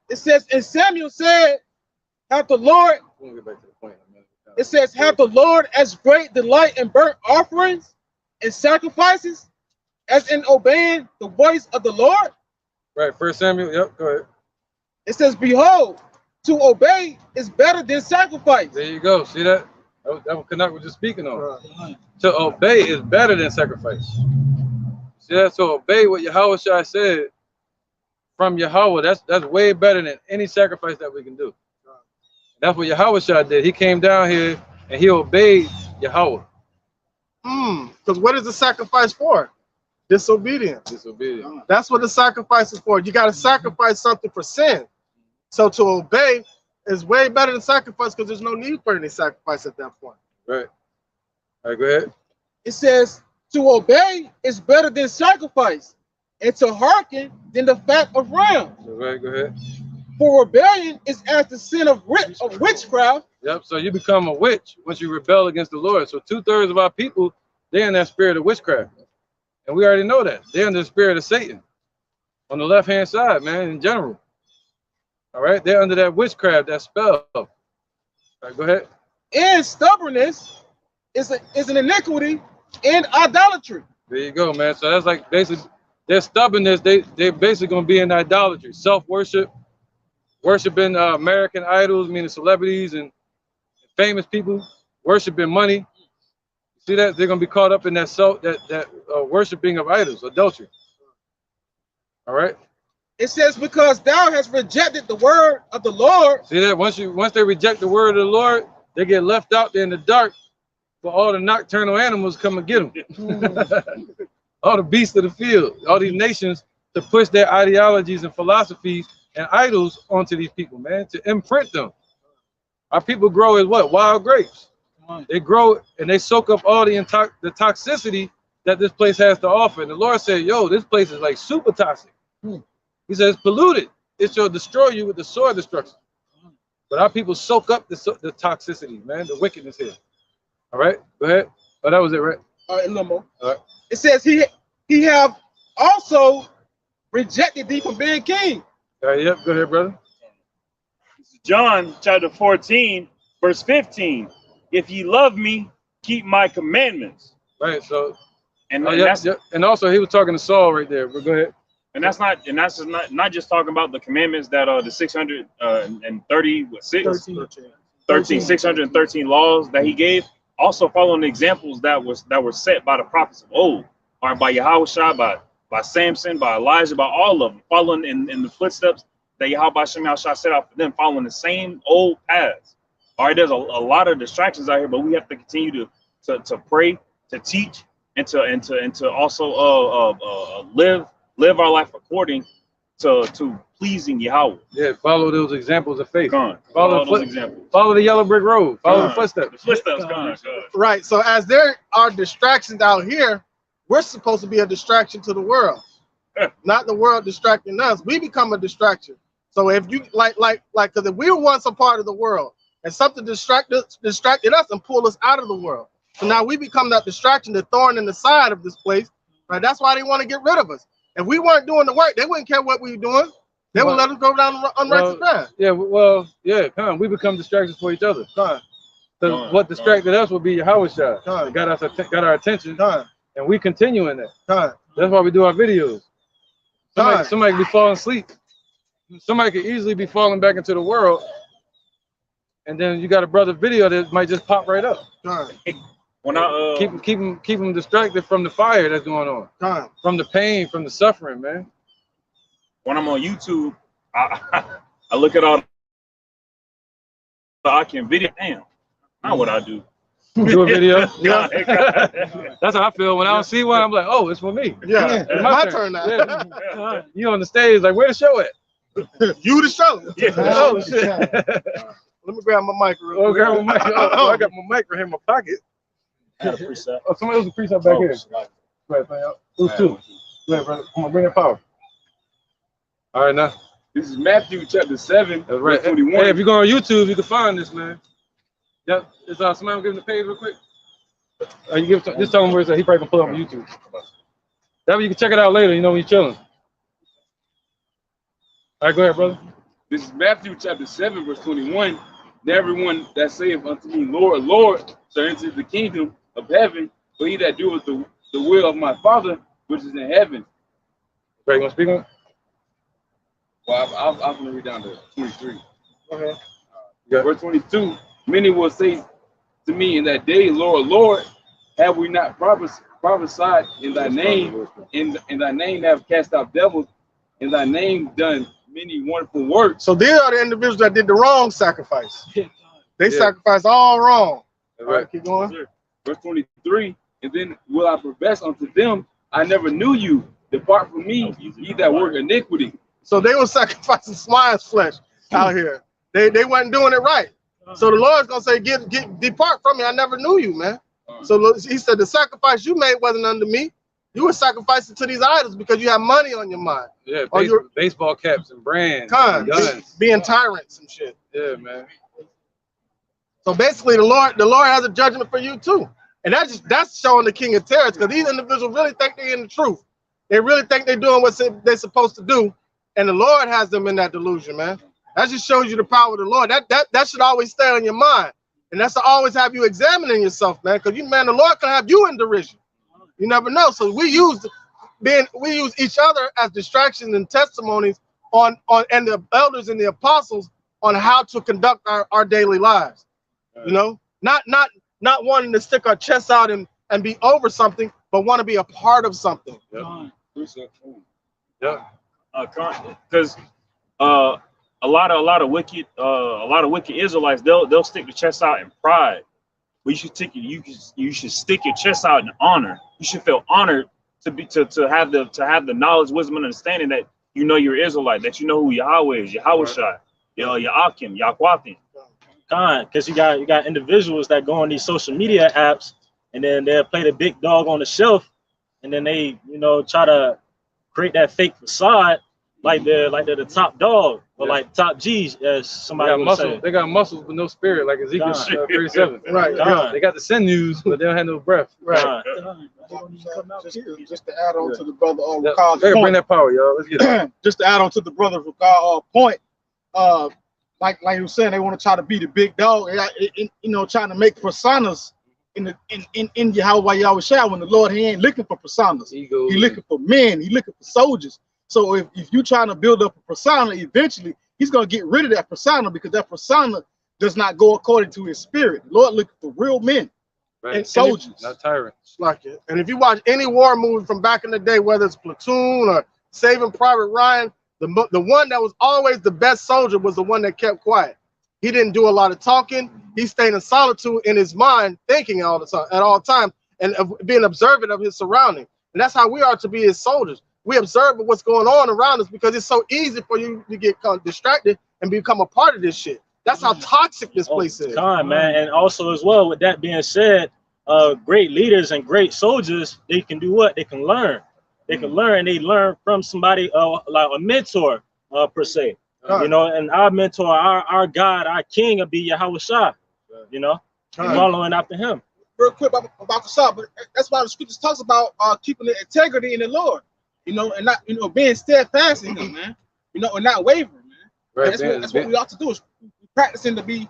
It says, and Samuel said, hath the Lord, it says, hath the Lord as great delight in burnt offerings and sacrifices as in obeying the voice of the Lord? Right, 1 Samuel, yep, go ahead. It says, behold, to obey is better than sacrifice. There you go, see that? That what Canuck was just speaking on. To obey is better than sacrifice. See that? So obey what Yahweh Shai said from Yahweh. That's way better than any sacrifice that we can do. That's what Yahweh Shai did. He came down here and he obeyed Yahweh. Because what is the sacrifice for? Disobedience. Disobedience. That's what the sacrifice is for. You got to sacrifice something for sin. So to obey is way better than sacrifice because there's no need for any sacrifice at that point. Right. All right, go ahead. It says to obey is better than sacrifice, and to hearken than the fat of rams. Right, go ahead. For rebellion is as the sin of witchcraft. Yep, so you become a witch once you rebel against the Lord. So 2/3 of our people, they're in that spirit of witchcraft. And we already know that. They're in the spirit of Satan on the left-hand side, man, in general. All right, they're under that witchcraft, that spell. All right, go ahead. And stubbornness is an iniquity and idolatry. There you go, man. So that's like basically their stubbornness. They're basically gonna be in idolatry, self-worship, worshiping American idols, meaning celebrities and famous people, worshiping money. See that they're gonna be caught up in that worshiping of idols, adultery. All right. It says, because thou hast rejected the word of the Lord. See that once they reject the word of the Lord, they get left out there in the dark for all the nocturnal animals come and get them. All the beasts of the field, all these nations to push their ideologies and philosophies and idols onto these people, man, to imprint them. Our people grow as what? Wild grapes. They grow and they soak up all the toxicity that this place has to offer. And the Lord said, yo, this place is like super toxic. He says, polluted. It shall destroy you with the sword destruction. But our people soak up the toxicity, man, the wickedness here. All right, go ahead. Oh, that was it, right? All right, a little more. All right. It says, he have also rejected thee from being king. All right, yep, go ahead, brother. John chapter 14, verse 15. If ye love me, keep my commandments. Right, so and that's and also he was talking to Saul right there. But go ahead. And that's not just talking about the commandments that are the 613 laws that he gave. Also following the examples that were set by the prophets of old, or by Yahweh, by Samson, by Elijah, by all of them, following in the footsteps that Yahweh set out for them, following the same old paths. All right, there's a lot of distractions out here, but we have to continue to pray, to teach, and to also live our life according to pleasing Yahweh. Yeah, follow those examples of faith. Follow those examples. Follow the yellow brick road. Follow the footsteps. The footsteps. Right. So as there are distractions out here, we're supposed to be a distraction to the world, not the world distracting us. We become a distraction. So if you because if we were once a part of the world and something distracted us and pulled us out of the world, so now we become that distraction, the thorn in the side of this place. Right. That's why they want to get rid of us. If we weren't doing the work, they wouldn't care what we were doing. They would let us go down the unrighteous path. Yeah, well, yeah, we become distractions for each other. Because what distracted us would be Yahweh Shai. Got our attention. And we continue in that. That's why we do our videos. Somebody could be falling asleep. Somebody could easily be falling back into the world. And then you got a brother video that might just pop right up. When I keep them distracted from the fire that's going on, from the pain, from the suffering, man. When I'm on YouTube, I look at all I can video. Damn, not what I do. Do a video. Yeah. That's how I feel when I don't see one. I'm like, oh, it's for me. Yeah, it's my turn now. Yeah. You on the stage, like, where the show at? You the show. Yeah. Oh shit. Let me grab my mic real quick. Oh, grab my mic. Oh, I got my mic right here in my pocket. Oh, somebody else a precept back here. Right, who's two? Right, brother. Come on, bring that power. All right, now. This is Matthew chapter 7, that's right. 21. Hey, if you go on YouTube, you can find this, man. Yep. Is somebody give him the page real quick? You just tell him where it's at. He probably can pull it up on YouTube. That way you can check it out later, you know, when you're chilling. All right, go ahead, brother. This is Matthew chapter 7, verse 21. And everyone that saith unto me, Lord, Lord, shall enter the kingdom of heaven, but he that doeth the will of my Father, which is in heaven. Right, you want to speak on it? Well, I'm going to read down to 23. Okay. Verse 22. Many will say to me in that day, Lord, Lord, have we not prophesied in thy name, in thy name have cast out devils, in thy name done many wonderful works. So these are the individuals that did the wrong sacrifice. They sacrificed all wrong. All right, keep going. Yes, verse 23, and then will I profess unto them, I never knew you. Depart from me, ye that work iniquity. So they were sacrificing swine's flesh out here. They weren't doing it right. So the Lord's gonna say, depart from me. I never knew you, man. So he said, the sacrifice you made wasn't unto me. You were sacrificing to these idols because you have money on your mind. Yeah, baseball caps and brands, and guns, being tyrants and shit. Yeah, man. So basically, the Lord has a judgment for you too, and that's showing the king of terrors, because these individuals really think they're in the truth. They really think they're doing what they're supposed to do, and the Lord has them in that delusion, man. That just shows you the power of the Lord. That should always stay on your mind. And that's to always have you examining yourself, man. Because the Lord can have you in derision. You never know. So we use each other as distractions and testimonies on and the elders and the apostles on how to conduct our daily lives. You know, not wanting to stick our chests out and be over something, but want to be a part of something. Yeah. Because a lot of wicked Israelites, they'll stick their chest out in pride. But you should stick your chest out in honor. You should feel honored to have the knowledge, wisdom, and understanding that you know you're Israelite, that you know who Yahweh is, Yahweh Shai, Yaakim, Yahwathim. Because you got individuals that go on these social media apps and then they'll play the big dog on the shelf, and then they try to create that fake facade like they're the top dog or like top G's, as somebody would say. They got muscles but no spirit, like Ezekiel 37. Right. They got the sinews, but they don't have no breath. Right. Just to add on to the brother Ricardo's point. Bring that power, y'all. Let's get it. Just to add on to the brother Ricardo's point, like you were saying, they want to try to be the big dog, trying to make personas in Yahweh Shai, when the Lord, he ain't looking for personas. He looking for men. He looking for soldiers. So if you're trying to build up a persona, eventually he's going to get rid of that persona, because that persona does not go according to his spirit. The Lord looking for real men and soldiers, not tyrants. Like it. And if you watch any war movie from back in the day, whether it's Platoon or Saving Private Ryan, the one that was always the best soldier was the one that kept quiet. He didn't do a lot of talking. He stayed in solitude in his mind, thinking all the time, at all times, and being observant of his surroundings. And that's how we are to be as soldiers. We observe what's going on around us, because it's so easy for you to get distracted and become a part of this shit. That's how toxic this place is. Man. And also as well, with that being said, great leaders and great soldiers, they can do what? They can learn. They can learn. They learn from somebody like a mentor, per se. And our mentor, our God, our King will be Yahweh Shai. Following after him. Real quick about the Shah, but that's why the scriptures talks about keeping the integrity in the Lord, and not being steadfast in him, man. And not wavering, man. Right, that's what we ought to do, is practicing to be,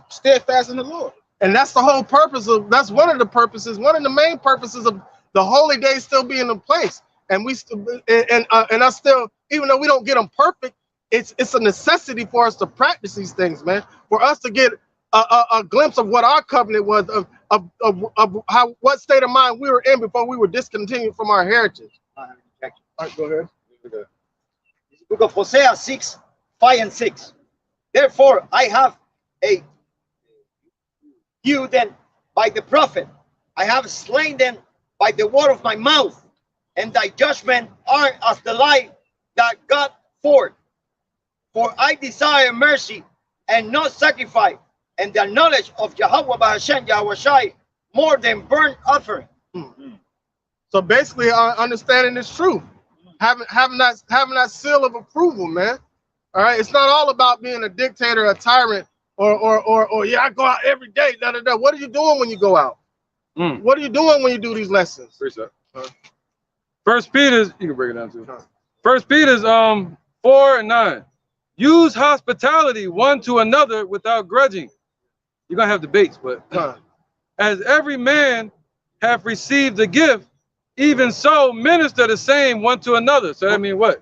steadfast in the Lord. And that's the whole purpose of. That's one of the main purposes of the holy days still being in place. And we still, and us still, even though we don't get them perfect, it's a necessity for us to practice these things, man. For us to get a glimpse of what our covenant was, of what state of mind we were in before we were discontinued from our heritage. All right, go ahead. Book of Hosea 6:5-6. Therefore, I have you then by the prophet. I have slain them by the word of my mouth, and thy judgment are as the light that got forth. For I desire mercy and not sacrifice, and the knowledge of Yahweh Bahashem, Yahweh Shai, more than burnt offering. So basically, our understanding is true. Having that seal of approval, man. All right, it's not all about being a dictator, a tyrant, or yeah, I go out every day. What are you doing when you go out? What are you doing when you do these lessons? First Peter's, you can break it down too. First Peter's 4:9. Use hospitality one to another without grudging. You're gonna have debates, but as every man hath received a gift, even so minister the same one to another. So that means what?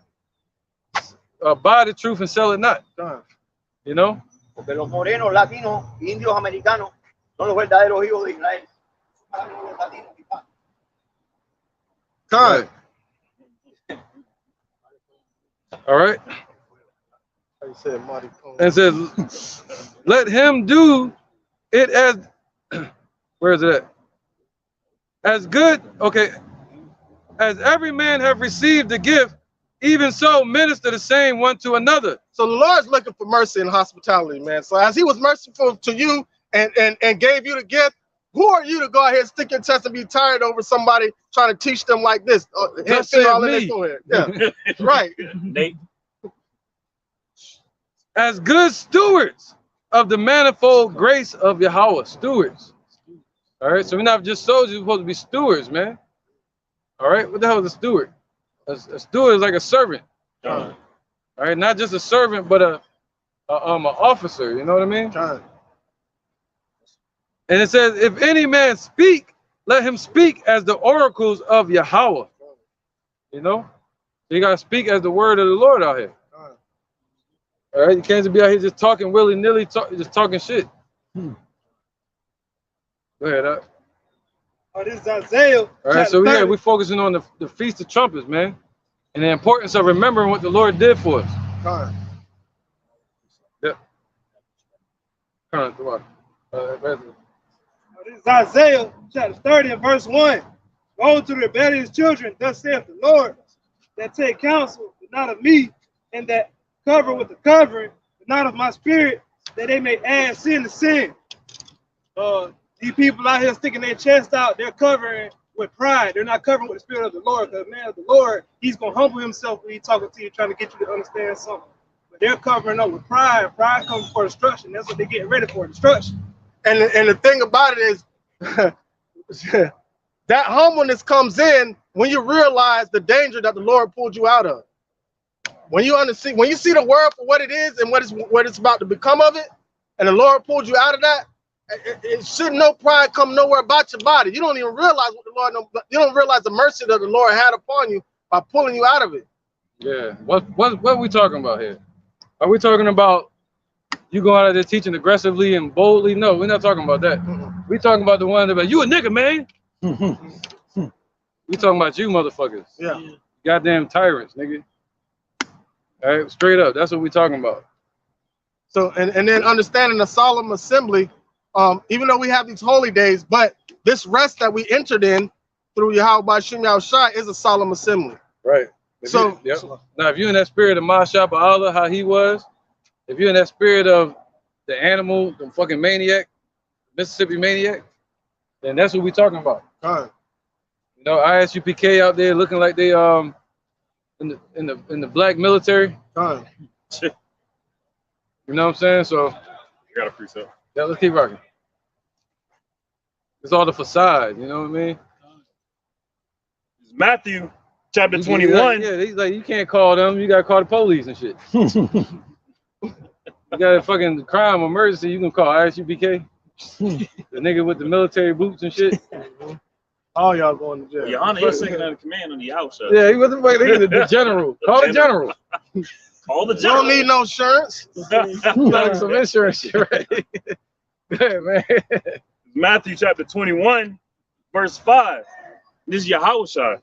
Buy the truth and sell it not. Porque los morenos, latinos, indios americanos son los verdaderos hijos de Israel. All right. And says, let him do it as, where is it at? As good, okay, as every man have received a gift, even so minister the same one to another. So the Lord's looking for mercy and hospitality, man. So as he was merciful to you and gave you the gift, who are you to go ahead and stick your chest and be tired over somebody trying to teach them like this? Just all in yeah, right. Nate. As good stewards of the manifold grace of Yahweh, stewards. All right, so we're not just soldiers, we're supposed to be stewards, man. All right, what the hell is a steward? A steward is like a servant. All right, not just a servant, but officer. You know what I mean? And it says, if any man speak, let him speak as the oracles of Yahweh. You know? You got to speak as the word of the Lord out here. All right? You can't just be out here just talking willy-nilly, just talking shit. Go ahead, Oh, this is Isaiah. All right, so we're focusing on the Feast of Trumpets, man. And the importance of remembering what the Lord did for us. Yep. This is Isaiah chapter 30 and verse 1. Woe to the rebellious children, thus saith the Lord, that take counsel, but not of me, and that cover with the covering, but not of my spirit, that they may add sin to sin. These people out here sticking their chest out, they're covering with pride. They're not covering with the spirit of the Lord, because the man of the Lord, he's going to humble himself when he's talking to you, trying to get you to understand something. But they're covering up with pride. Pride comes before destruction. That's what they're getting ready for, destruction. And the thing about it is, that humbleness comes in when you realize the danger that the Lord pulled you out of. When you understand, when you see the world for what it is and what it's about to become of it, and the Lord pulled you out of that, it should no pride come nowhere about your body. You don't even realize what the Lord, you don't realize the mercy that the Lord had upon you by pulling you out of it. Yeah. What are we talking about here? Are we talking about you going out there teaching aggressively and boldly? No, we're not talking about that. We're talking about the one that you a nigga, man. We talking about you motherfuckers. Yeah. Goddamn tyrants, nigga. All right, straight up. That's what we're talking about. So and then understanding the solemn assembly, even though we have these holy days, but this rest that we entered in through Yahweh Bashim Yahushai is a solemn assembly. Right. Now, if you're in that spirit of Mashab Allah, how he was, if you're in that spirit of the animal, the fucking maniac, Mississippi maniac, then that's what we're talking about. You know, ISUPK out there looking like they in the black military. You know what I'm saying? So you got a precept. Yeah, let's keep rocking. It's all the facade, you know what I mean? It's Matthew chapter 21. Yeah, he's like, you can't call them, you gotta call the police and shit. You got a fucking crime emergency, you can call ISUPK. The nigga with the military boots and shit. All y'all going to jail. Your Honor, you're second in command on the outside. Yeah, he wasn't the general. Call the general. Call the You general. don't need no insurance. Like some insurance shit, right? Yeah, man. Matthew chapter 21, verse 5. This is Yahushua.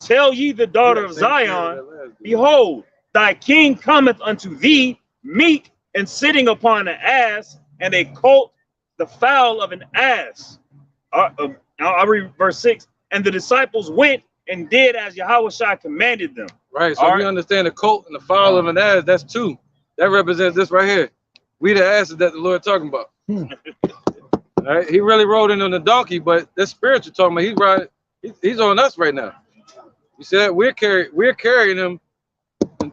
Tell ye the daughter of Zion, behold, thy king cometh unto thee, meek and sitting upon an ass, and a colt, the fowl of an ass. I'll read verse 6. And the disciples went and did as Yahushua commanded them. Right, so we understand the colt and the fowl of an ass, that's two. That represents this right here. We the asses that the Lord talking about. All right, he really rode in on the donkey, but that's spiritual talking about. He's riding, he's on us right now. You see that? We're carrying him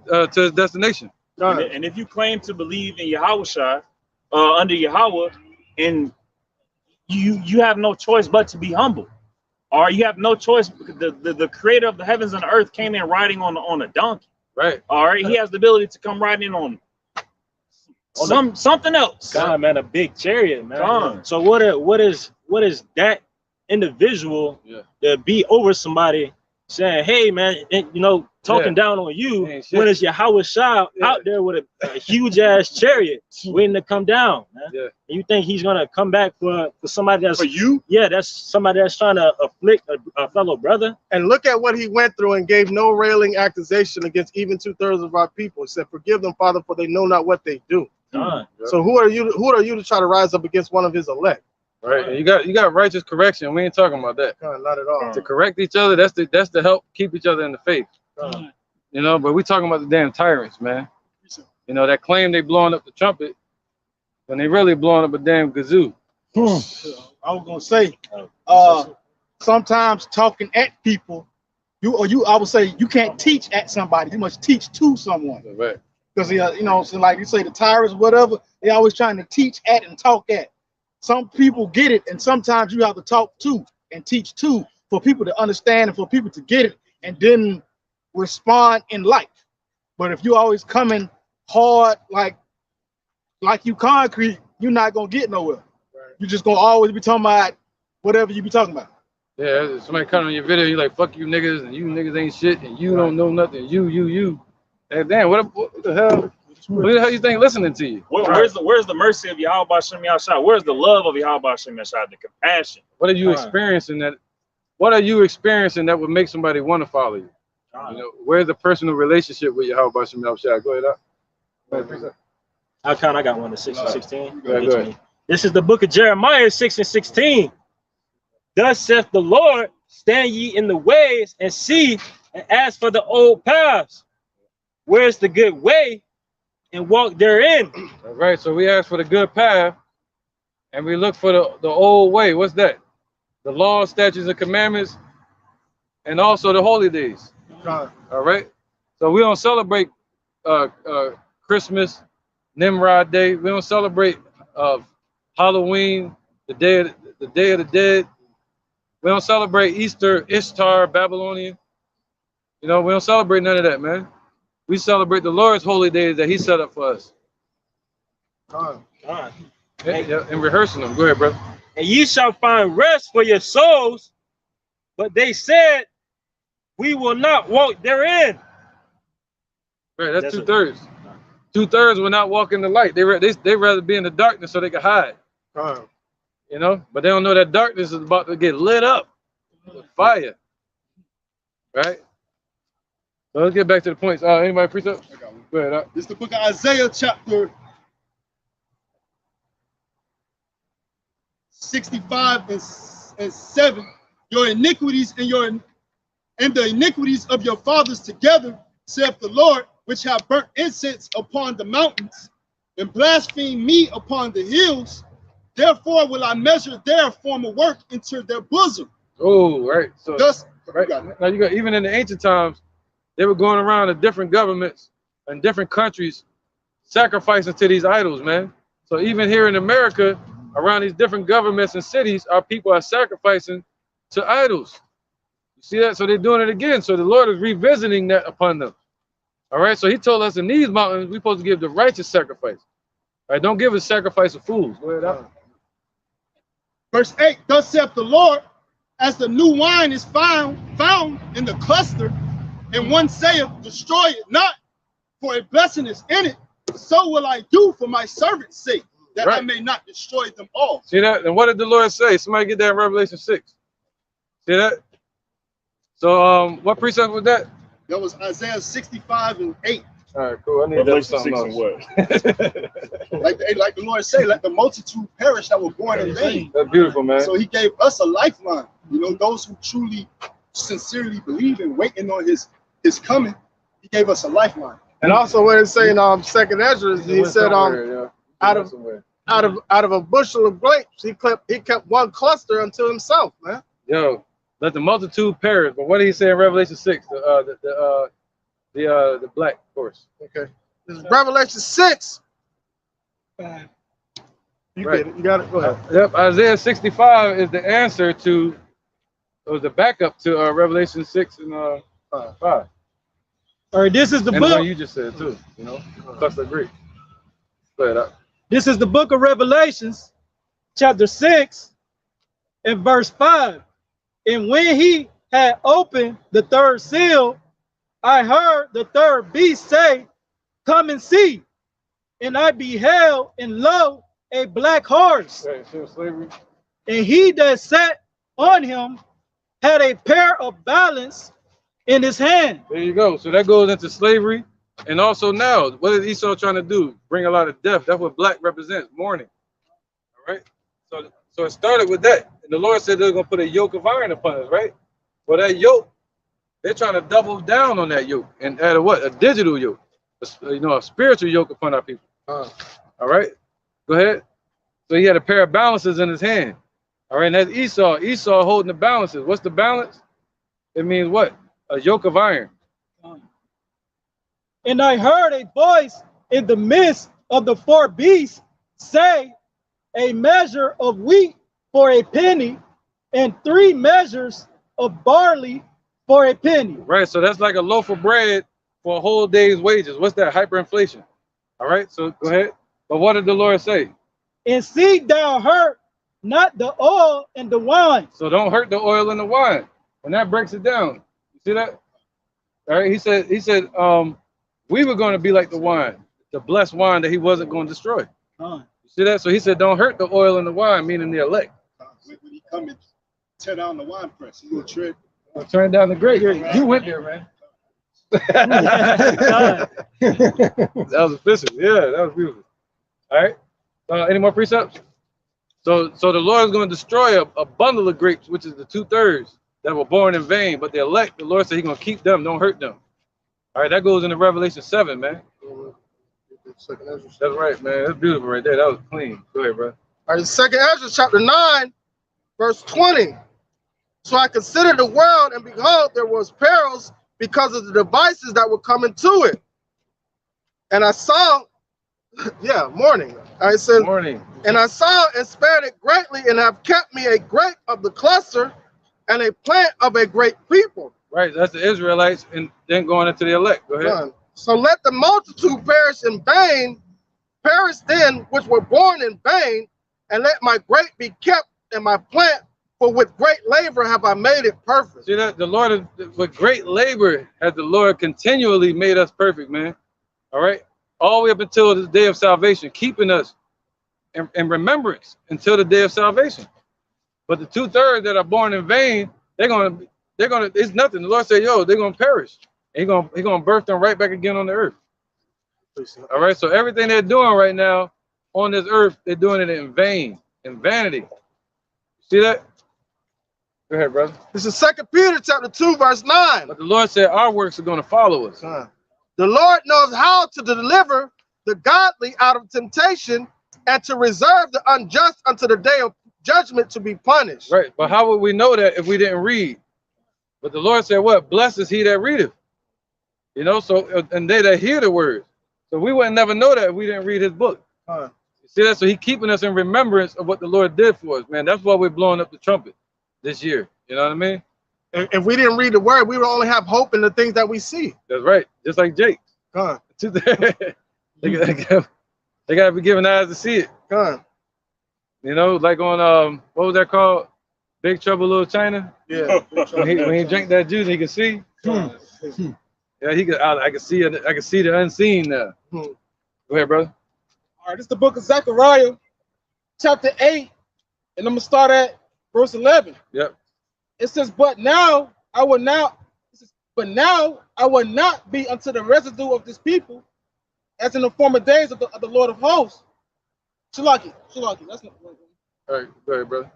to his destination. And if you claim to believe in Yahushua, under Yahweh, and you have no choice but to be humble, or you have no choice because the creator of the heavens and the earth came in riding on a donkey. Right. All right. He has the ability to come riding in on something else. God, man, a big chariot, man. God. So what is that individual to be over somebody saying, hey man, talking down on you when it's Yahweh Shah out there with a huge ass chariot waiting to come down, man. Yeah. And you think he's gonna come back for somebody that's for you? Yeah, that's somebody that's trying to afflict a fellow brother. And look at what he went through and gave no railing accusation against even 2/3 of our people. He said, forgive them, Father, for they know not what they do. So who are you to try to rise up against one of his elect? Right. And you got righteous correction. We ain't talking about that. Not at all. To correct each other, that's to help keep each other in the faith. You know, but we talking about the damn tyrants, man. You know, that claim they blowing up the trumpet when they really blowing up a damn kazoo. I was gonna say, sometimes talking at people, I would say you can't teach at somebody. You must teach to someone. Right. Because so like you say, the tyrants, whatever, they always trying to teach at and talk at. Some people get it, and sometimes you have to talk to and teach to for people to understand and for people to get it and then respond in life. But if you always coming hard, like you concrete, you're not gonna get nowhere. You're just gonna always be talking about whatever you be talking about. Yeah, somebody come on your video, you like, fuck you niggas, and you niggas ain't shit, and you don't know nothing, you. And damn, what the hell? What the hell you think listening to you? Where's the mercy of Yahweh Shem Yahshua? Where's the love of Yahweh Shem Yahshua? The compassion. What are you experiencing that? What are you experiencing that would make somebody want to follow you? You know, where's the personal relationship with Yahweh Shem Yahshua? Go ahead. I got one to 6 and 16. Go ahead. This is the book of Jeremiah 6 and 16. Thus saith the Lord, stand ye in the ways and see and ask for the old paths. Where's the good way? And walk therein. All right, so we ask for the good path, and we look for the old way. What's that? The law, statutes, and commandments, and also the holy days. All right. So we don't celebrate Christmas, Nimrod Day. We don't celebrate Halloween, the Day of the Dead. We don't celebrate Easter, Ishtar, Babylonian. You know, we don't celebrate none of that, man. We celebrate the Lord's holy days that He set up for us. And rehearsing them. Go ahead, brother. And ye shall find rest for your souls, but they said, we will not walk therein. Right, that's 2/3. 2/3 will not walk in the light. They rather be in the darkness so they can hide. You know, but they don't know that darkness is about to get lit up with fire. Right? So let's get back to the points. Anybody precept? Go ahead. This is the book of Isaiah, chapter 65 and 7. Your iniquities and the iniquities of your fathers together, saith the Lord, which have burnt incense upon the mountains and blasphemed me upon the hills. Therefore will I measure their former work into their bosom. Oh, right. So thus, right. Now you got, even in the ancient times, they were going around to different governments and different countries sacrificing to these idols, man. So even here in America, around these different governments and cities, our people are sacrificing to idols. You see that? So they're doing it again. So the Lord is revisiting that upon them. All right. So He told us in these mountains, we're supposed to give the righteous sacrifice. All right. Don't give a sacrifice of fools. Go ahead. Verse 8, thus saith the Lord, as the new wine is found in the cluster, and one saith, destroy it not, for a blessing is in it, so will I do for my servant's sake, that I may not destroy them all. See that? And what did the Lord say? Somebody get that in Revelation 6. See that? So what precept was that? That was Isaiah 65 and 8. All right, cool. I need that something else. like the Lord say, let the multitude perish that were born in vain. That's beautiful, man. So He gave us a lifeline. You know, those who truly, sincerely believe in waiting on His coming, He gave us a lifeline. And also when it's saying Second Ezra, He said out of a bushel of grapes, he kept one cluster unto himself, man. Yo, let the multitude perish. But what did He say in Revelation 6? The black horse. Okay. This is Revelation 6. You got it. Go ahead. Yep. Isaiah 65 is the answer to, or the backup to Revelation 6 and 5. All right, this is the and book. what you just said too. You know, plus agree. Go ahead. This is the book of Revelations, chapter 6, and verse 5. And when He had opened the third seal, I heard the third beast say, come and see. And I beheld, and lo, a black horse. Slavery. And he that sat on him had a pair of balance in his hand. There you go. So that goes into slavery. And also now, what is Esau trying to do? Bring a lot of death. That's what black represents, mourning. All right? So it started with that. And the Lord said they're going to put a yoke of iron upon us, right? Well, that yoke, they're trying to double down on that yoke and add a digital yoke, a spiritual yoke upon our people. All right, go ahead. So he had a pair of balances in his hand. All right, and that's Esau. Esau holding the balances. What's the balance? It means what? A yoke of iron. And I heard a voice in the midst of the four beasts say, a measure of wheat for a penny, and 3 measures of barley for a penny. Right, so that's like a loaf of bread for a whole day's wages. What's that? Hyperinflation. All right, so go ahead. But what did the Lord say? And see thou hurt not the oil and the wine. So don't hurt the oil and the wine. And that breaks it down. You see that? All right, he said, we were going to be like the wine, the blessed wine that he wasn't going to destroy. You see that? So he said, don't hurt the oil and the wine, meaning the elect. When he come and tear down the wine press, he will trip. Turn down the grape. You went there, man. That was official. Yeah, that was beautiful. All right. Any more precepts? So the Lord is going to destroy a bundle of grapes, which is the 2/3 that were born in vain. But the elect, the Lord said he's going to keep them, don't hurt them. All right, that goes into Revelation 7, man. That's right, man. That's beautiful right there. That was clean. Go ahead, bro. All right, 2nd Ezra chapter 9, verse 20. So I considered the world, and behold, there was perils because of the devices that were coming to it. And I saw, morning. I said, morning. And I saw and spared it greatly, and have kept me a grape of the cluster and a plant of a great people. Right, that's the Israelites, and then going into the elect. Go ahead. So let the multitude perish in vain, perish then which were born in vain, and let my grape be kept and my plant, for with great labor have I made it perfect. See that? The Lord, with great labor, has the Lord continually made us perfect, man. All right? All the way up until the day of salvation, keeping us in remembrance until the day of salvation. But the 2/3 that are born in vain, they're gonna, it's nothing. The Lord said, yo, they're gonna perish. He's gonna birth them right back again on the earth. All right, so everything they're doing right now on this earth, they're doing it in vain, in vanity. See that? Go ahead, brother. This is 2 Peter chapter 2, verse 9. But the Lord said our works are going to follow us. The Lord knows how to deliver the godly out of temptation and to reserve the unjust unto the day of judgment to be punished. Right, but how would we know that if we didn't read? But the Lord said, what? Blessed is he that readeth. You know, so, and they that hear the words. So we wouldn't never know that if we didn't read his book. You see that? So he's keeping us in remembrance of what the Lord did for us, man. That's why we're blowing up the trumpet this year. You know what I mean? If we didn't read the word, we would only have hope in the things that we see. That's right. Just like Jake. They gotta be given eyes to see it. You know, like on what was that called? Big Trouble Little China? Yeah. when he drank that juice, he could see. Yeah, he could. I can see it. I can see the unseen now. Go ahead, brother. All right, this is the book of Zechariah, chapter 8, and I'm gonna start at verse 11. Yep. It says, but now I will not be unto the residue of this people, as in the former days of the Lord of hosts. Shalaki, that's not right. All right, go ahead, brother.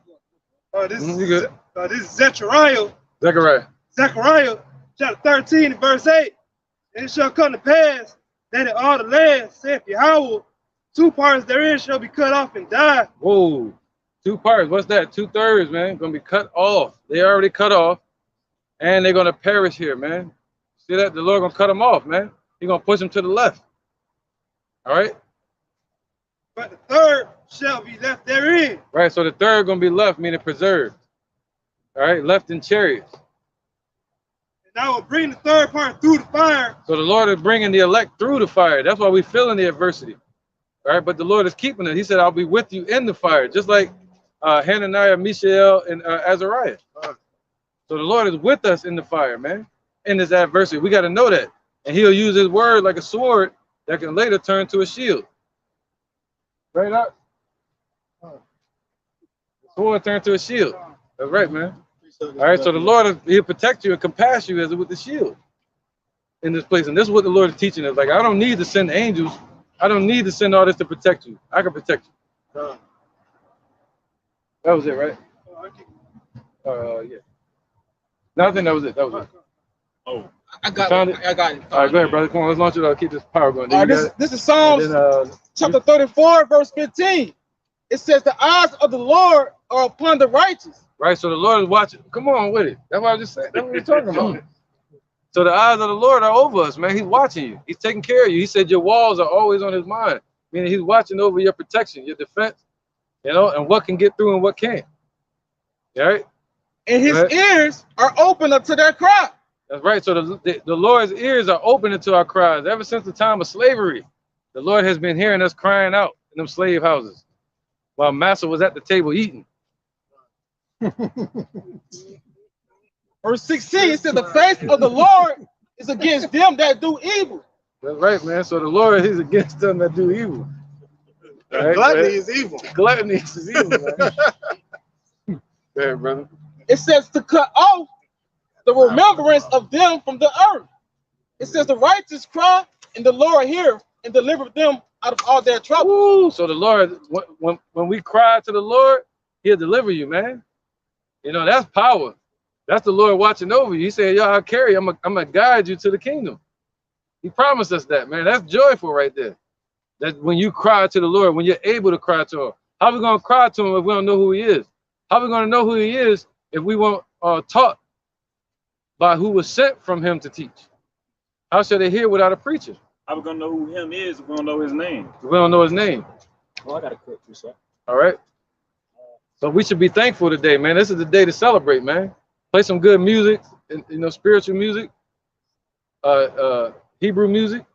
This is Zechariah. Zechariah, chapter 13, verse 8. And it shall come to pass that in all the land, saith Yahweh, 2 parts therein shall be cut off and die. Whoa, 2 parts. What's that? 2/3, man. Gonna be cut off. They already cut off, and they're gonna perish here, man. See that? The Lord gonna cut them off, man. He's gonna push them to the left. All right. But the 3rd shall be left therein. Right. So the 3rd gonna be left, meaning preserved. All right, left in chariots. And I will bring the 3rd part through the fire. So the Lord is bringing the elect through the fire. That's why we're feeling the adversity. All right, but the Lord is keeping it. He said, I'll be with you in the fire, just like Hananiah, Mishael, and Azariah. So the Lord is with us in the fire, man, in this adversity. We got to know that. And he'll use his word like a sword that can later turn to a shield. Right up. The sword turned to a shield. That's right, man. All right, so the Lord, he'll protect you and compass you as with the shield in this place. And this is what the Lord is teaching us. Like, I don't need to send angels. I don't need to send all this to protect you. I can protect you. That was it, right? Yeah. No, I think that was it. That was it. Oh, I got it. All right, go ahead, brother. Come on, let's launch it up. Keep this power going. All right, this is Psalms chapter 34, verse 15. It says, the eyes of the Lord are upon the righteous. Right, so the Lord is watching. Come on with it. That's what I just said. That's what we're talking about. So the eyes of the Lord are over us, man. He's watching you. He's taking care of you. He said your walls are always on his mind. Meaning he's watching over your protection, your defense, you know, and what can get through and what can't. All right? And his ears are open up to their cry. That's right. So the Lord's ears are open to our cries ever since the time of slavery. The Lord has been hearing us crying out in them slave houses while Master was at the table eating. Verse 16, it says, the face of the Lord is against them that do evil. That's right, man. So the Lord is against them that do evil. Right, gluttony is evil. Gluttony is evil, man. Go ahead, brother. It says to cut off the remembrance of them from the earth. It says the righteous cry, and the Lord hear and deliver them out of all their trouble. Ooh, so the Lord, when we cry to the Lord, He'll deliver you, man. You know, that's power. That's the Lord watching over you. He said, y'all, I'll carry you. I'm gonna guide you to the kingdom. He promised us that, man. That's joyful right there. That when you cry to the Lord, when you're able to cry to Him. How are we gonna cry to Him if we don't know who He is? How are we gonna know who He is if we weren't taught by who was sent from Him to teach? How should they hear without a preacher? How are we gonna know who Him is if we don't know His name? If we don't know His name. Well, I got a quick two, sir. All right. So we should be thankful today, man. This is the day to celebrate, man. Play some good music, you know, spiritual music, Hebrew music.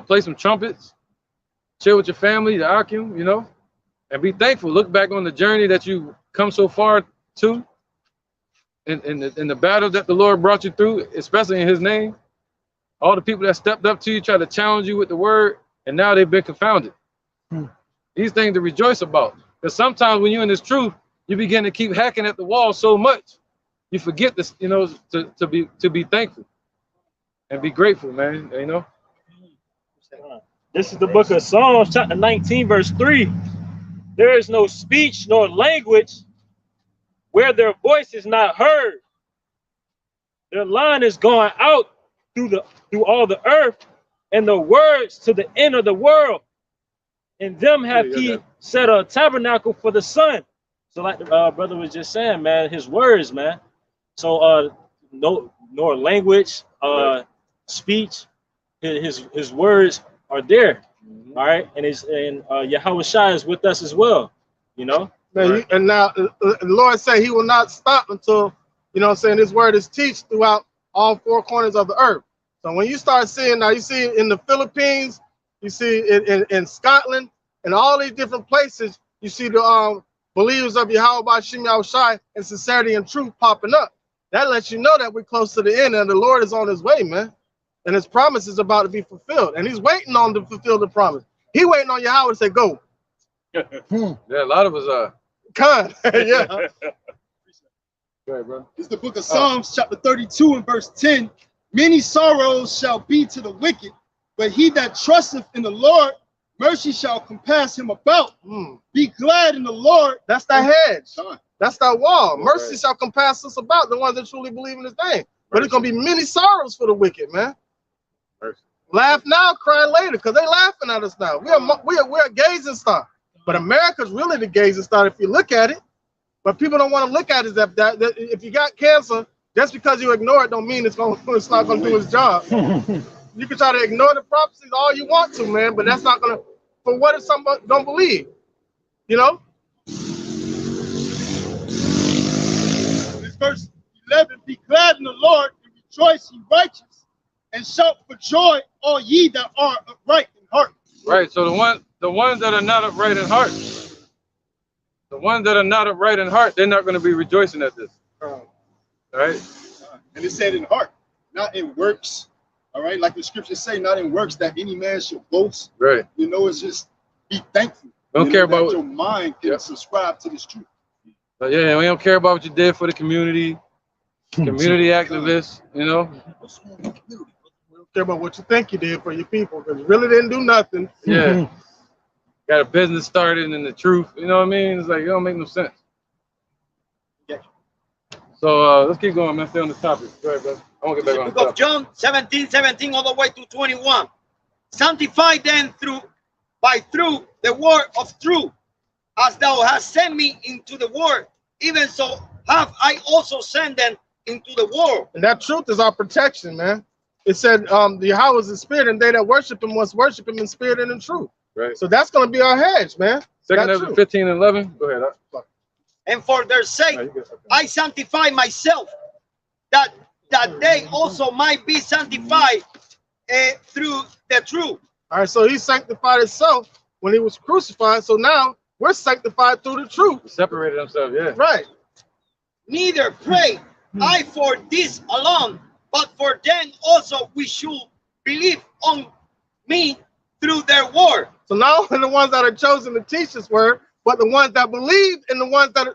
Play some trumpets. Chill with your family, the Akim, you know, and be thankful. Look back on the journey that you come so far to, in the battle that the Lord brought you through, especially in His name. All the people that stepped up to you, try to challenge you with the word, and now they've been confounded. These things to rejoice about. Because sometimes when you're in this truth, you begin to keep hacking at the wall so much, you forget this, you know, to be thankful and be grateful, man. You know. This is the book of Psalms, chapter 19, verse 3. There is no speech nor language where their voice is not heard. Their line is going out through all the earth, and the words to the end of the world. In them have He set a tabernacle for the sun. So like the brother was just saying, man, His words, man. So no language, speech, his words are there. All right, and Yahweh Shai is with us as well, you know. Man, and now the Lord said He will not stop until, you know what I'm saying, His word is teached throughout all four corners of the earth. So when you start seeing, now you see it in the Philippines, you see it in Scotland, and all these different places, you see the believers of Yahweh Shem Yahushai and sincerity and truth popping up. That lets you know that we're close to the end and the Lord is on His way, man. And His promise is about to be fulfilled. And He's waiting on to fulfill the promise. He waiting on Yahweh to say, go. Yeah, a lot of us are. Yeah. Go ahead, bro. It's the book of Psalms, chapter 32 and verse 10. Many sorrows shall be to the wicked, but he that trusteth in the Lord, mercy shall compass him about. Be glad in the Lord. That's that hedge. That's that wall. Mercy shall compass us about, the ones that truly believe in His name. But it's going to be many sorrows for the wicked, man. Laugh now, cry later, because they laughing at us now. We're a gazing stock. But America's really the gazing stock if you look at it. But people don't want to look at it that if you got cancer, just because you ignore it don't mean it's not going to do its job. You can try to ignore the prophecies all you want to, man, but that's not going to, for what if somebody don't believe? You know? This verse 11, be glad in the Lord and rejoice ye righteous, and shout for joy, all ye that are upright in heart. Right. So the ones that are not upright in heart, they're not going to be rejoicing at this. All right. And it said in heart, not in works. All right. Like the scriptures say, not in works that any man should boast. Right. You know, it's just be thankful. Don't care about your mind can subscribe to this truth. But yeah, we don't care about what you did for the community. Community activists, you know. We don't care about what you think you did for your people, because you really didn't do nothing. Yeah. Got a business started in the truth, you know what I mean? It's like, it don't make no sense. Yeah. So let's keep going, man. Stay on the topic. Go ahead, brother. I want to get back on the book topic. of John 17:17 all the way to 21. Sanctify them through the word of truth, as thou hast sent me into the world, even so have I also sent them into the world. And that truth is our protection, man. It said Yahweh is the spirit, and they that worship Him must worship Him in spirit and in truth. Right. So that's going to be our hedge, man. 2 15 and 11. Go ahead. And for their sake, I sanctify myself, that they also might be sanctified through the truth. All right, so he sanctified himself when he was crucified. So now we're sanctified through the truth. He separated himself, yeah. Right. Neither pray I for this alone, but for them also we should believe on me through their word. So not only the ones that are chosen to teach this word, but the ones that believe in the ones that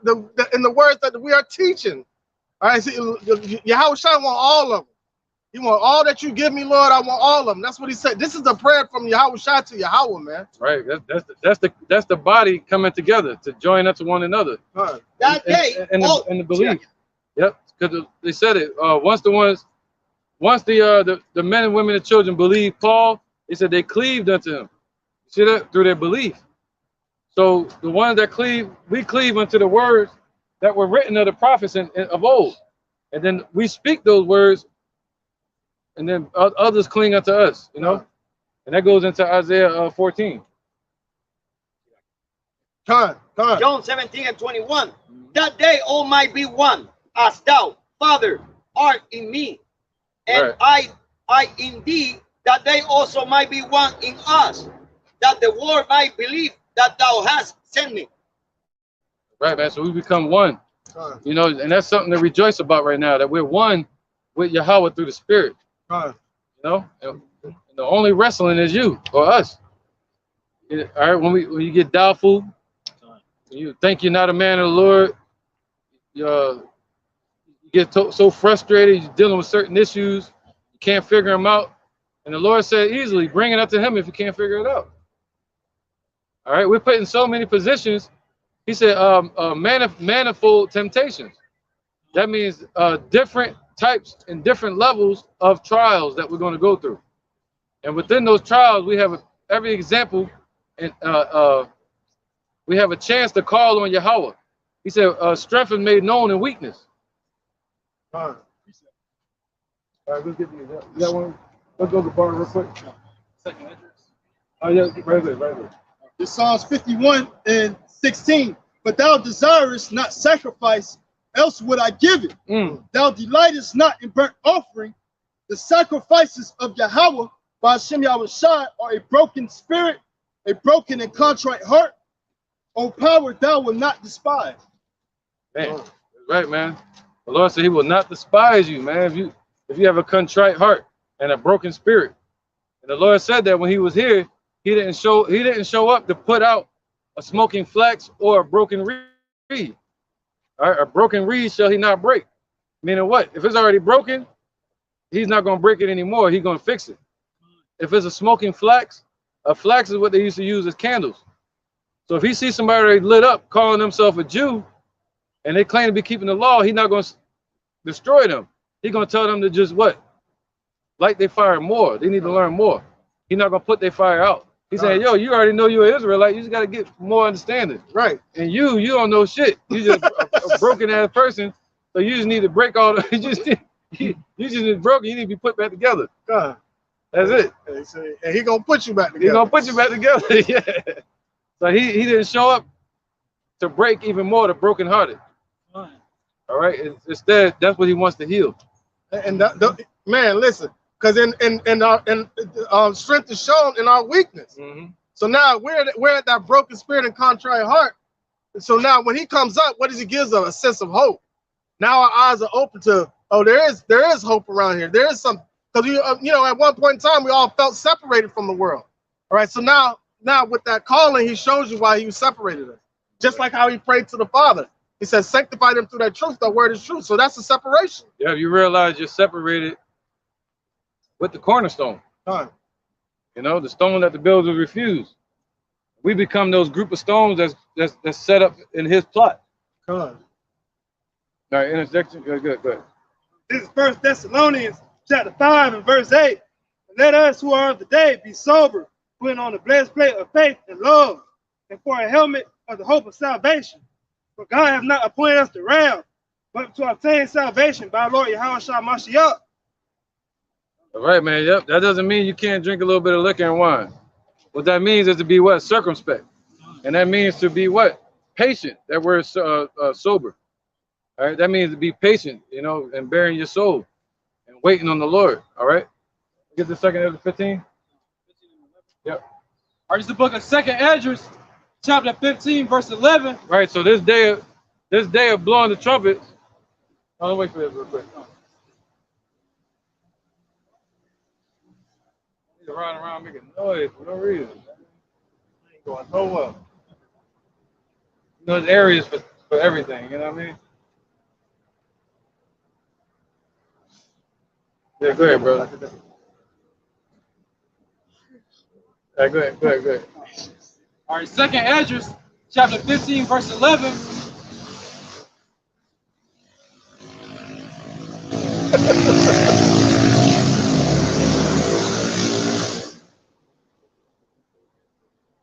in the words that we are teaching. All right, see, Yahweh Shai want all of them. He want all that you give me, Lord. I want all of them. That's what he said. This is the prayer from Yahweh Shai to Yahweh, man. Right. That's the body coming together to join up to one another. Right. That day, and the belief. Yep. Because they said it. Once the men and women and children believed Paul, they said they cleaved unto him. See that? Through their belief. So the ones that cleave, we cleave unto the words that were written of the prophets of old. And then we speak those words, and then others cling unto us, you know? And that goes into Isaiah 14. John 17 and 21. That they all might be one, as thou, Father, art in me, and I in thee, that they also might be one in us, that the world might believe that thou hast sent me. Right, man. So we become one. You know, and that's something to rejoice about right now, that we're one with Yahweh through the Spirit. You know, and the only wrestling is you or us. All right, when you get doubtful, you think you're not a man of the Lord, you get so frustrated, you're dealing with certain issues, you can't figure them out. And the Lord said easily, bring it up to him if you can't figure it out. All right, we're put in so many positions. He said manifold temptations. That means different types and different levels of trials that we're going to go through. And within those trials, we have every example, and we have a chance to call on Yahweh. He said, strength is made known in weakness. All right, let's get that one. Let's go to the bar real quick. Second entrance. Oh, yeah, right there. It's Psalms 51 and 16. But thou desirest not sacrifice, else would I give it. Thou delightest not in burnt offering. The sacrifices of Yahweh by Hashem Yahweh Shai are a broken spirit, a broken and contrite heart. O power, thou will not despise. Man, that's right, man. The Lord said he will not despise you, man, if you have a contrite heart and a broken spirit. And the Lord said that when he was here, he didn't show up to put out a smoking flax or a broken reed. All right, a broken reed shall he not break. Meaning what? If it's already broken, he's not going to break it anymore. He's going to fix it. If it's a smoking flax, a flax is what they used to use as candles. So if he sees somebody lit up calling themselves a Jew and they claim to be keeping the law, he's not going to destroy them. He's going to tell them to just what? Light their fire more. They need to learn more. He's not going to put their fire out. He's saying, yo, you already know you're an Israelite. You just got to get more understanding. Right. And you don't know shit. You just a broken ass person. So you just need to break all the, you just need broken. You need to be put back together. God. That's it. And he going to put you back together. He's going to put you back together. Yeah. So he didn't show up to break even more the brokenhearted. All right. Instead, that's what he wants to heal. And man, listen. Because in strength is shown in our weakness. So now we're at that broken spirit and contrite heart. And so now when he comes up, what does he give us? A sense of hope. Now our eyes are open to, oh, there is hope around here. There is some, because you know, at one point in time we all felt separated from the world. All right, so now with that calling, he shows you why he separated us. Just like how he prayed to the Father. He says, sanctify them through that truth. The word is truth. So that's a separation. Yeah, you realize you're separated with the cornerstone. You know, the stone that the builders refused. We become those group of stones that's set up in his plot. All right, intersection. Good. This is 1 Thessalonians chapter 5 and verse 8. Let us who are of the day be sober, putting on the breastplate of faith and love, and for a helmet of the hope of salvation. For God hath not appointed us to wrath, but to obtain salvation by our Lord Yahweh Shai Mashiach. All right, man. Yep. That doesn't mean you can't drink a little bit of liquor and wine. What that means is to be what? Circumspect. And that means to be what? Patient. That word sober. All right. That means to be patient, you know, and bearing your soul and waiting on the Lord. All right. Get the second of the 15. Yep. All right, it's the book of 2nd Esdras, chapter 15, verse 11. Right. So this day of blowing the trumpets. Oh, wait for this real quick. He's riding around making noise for no reason. I ain't going nowhere. You know, there's areas for everything. You know what I mean? Yeah, go ahead, brother. Go ahead. All right, 2nd Esdras, chapter 15, verse 11.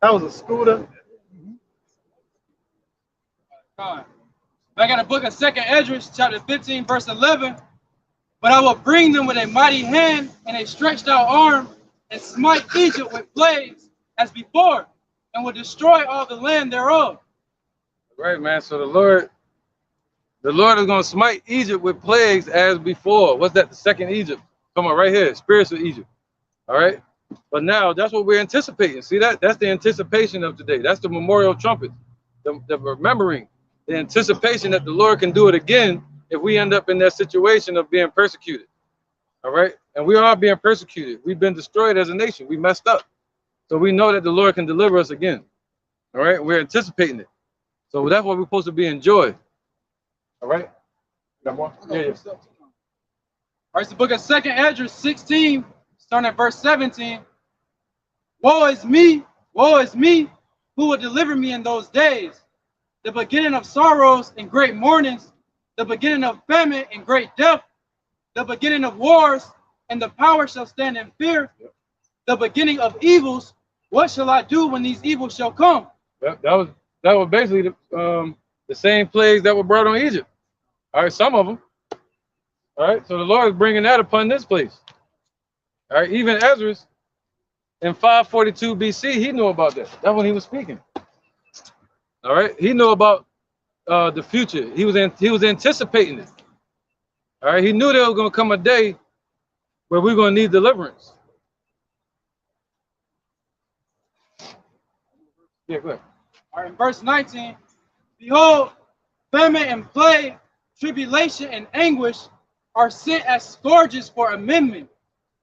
That was a scooter. I got a book of 2nd Esdras, chapter 15, verse 11. But I will bring them with a mighty hand and a stretched out arm, and smite Egypt with plagues as before, and will destroy all the land thereof. Right, man. So the Lord is going to smite Egypt with plagues as before. What's that? The second Egypt. Come on, right here, spiritual Egypt. All right. But now that's what we're anticipating. See that? That's the anticipation of today. That's the memorial trumpet, the remembering, the anticipation that the Lord can do it again if we end up in that situation of being persecuted. All right. And we are being persecuted. We've been destroyed as a nation. We messed up. So we know that the Lord can deliver us again. All right. We're anticipating it. So that's what we're supposed to be in joy. All right. Got more? Yeah. All right, it's the book of 2nd Esdras 16, starting at verse 17. Woe is me, who will deliver me in those days? The beginning of sorrows and great mournings, the beginning of famine and great death, the beginning of wars, and the power shall stand in fear. The beginning of evils, what shall I do when these evils shall come? That was basically the same plagues that were brought on Egypt. All right, some of them. All right, so the Lord is bringing that upon this place. All right, even Ezra in 542 BC, he knew about that. That's when he was speaking. All right, he knew about the future. He was anticipating it. All right, he knew there was going to come a day where we're going to need deliverance. Yeah, go ahead. All right, in verse 19, behold, famine and plague, tribulation and anguish are sent as scourges for amendment.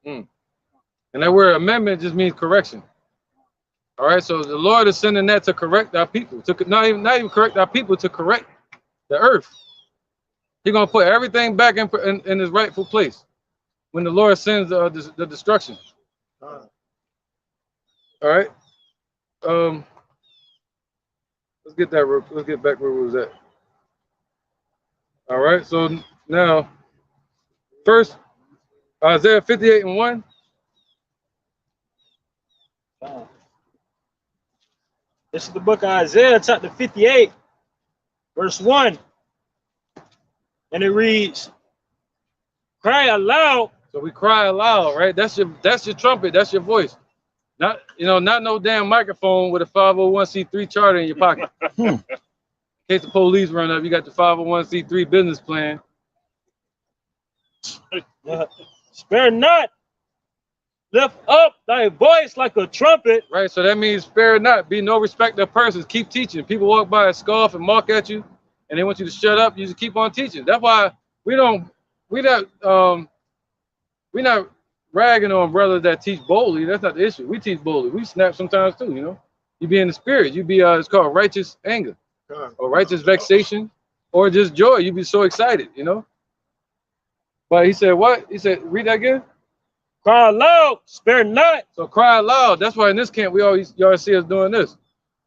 And that word amendment just means correction. All right, so the Lord is sending that to correct our people, to not even correct our people, to correct the earth. He's gonna put everything back in its rightful place when the Lord sends the destruction. All right. Let's get that. Let's get back where we was at. All right. So now, first, Isaiah 58:1. This is the book of Isaiah, chapter 58, verse 1. And it reads, cry aloud. So we cry aloud, right? That's your trumpet, that's your voice. Not no damn microphone with a 501c3 charter in your pocket. In case the police run up, you got the 501c3 business plan. Spare not. Lift up thy voice like a trumpet. Right, so that means spare not. Be no respecter of persons. Keep teaching. People walk by and scoff and mock at you, and they want you to shut up. You just keep on teaching. That's why we're not ragging on brothers that teach boldly. That's not the issue. We teach boldly. We snap sometimes too. You be in the spirit. You be it's called righteous anger, or righteous vexation, or just joy. You be so excited. But he said what? He said, read that again. Cry aloud, spare not. So cry aloud. That's why in this camp y'all see us doing this.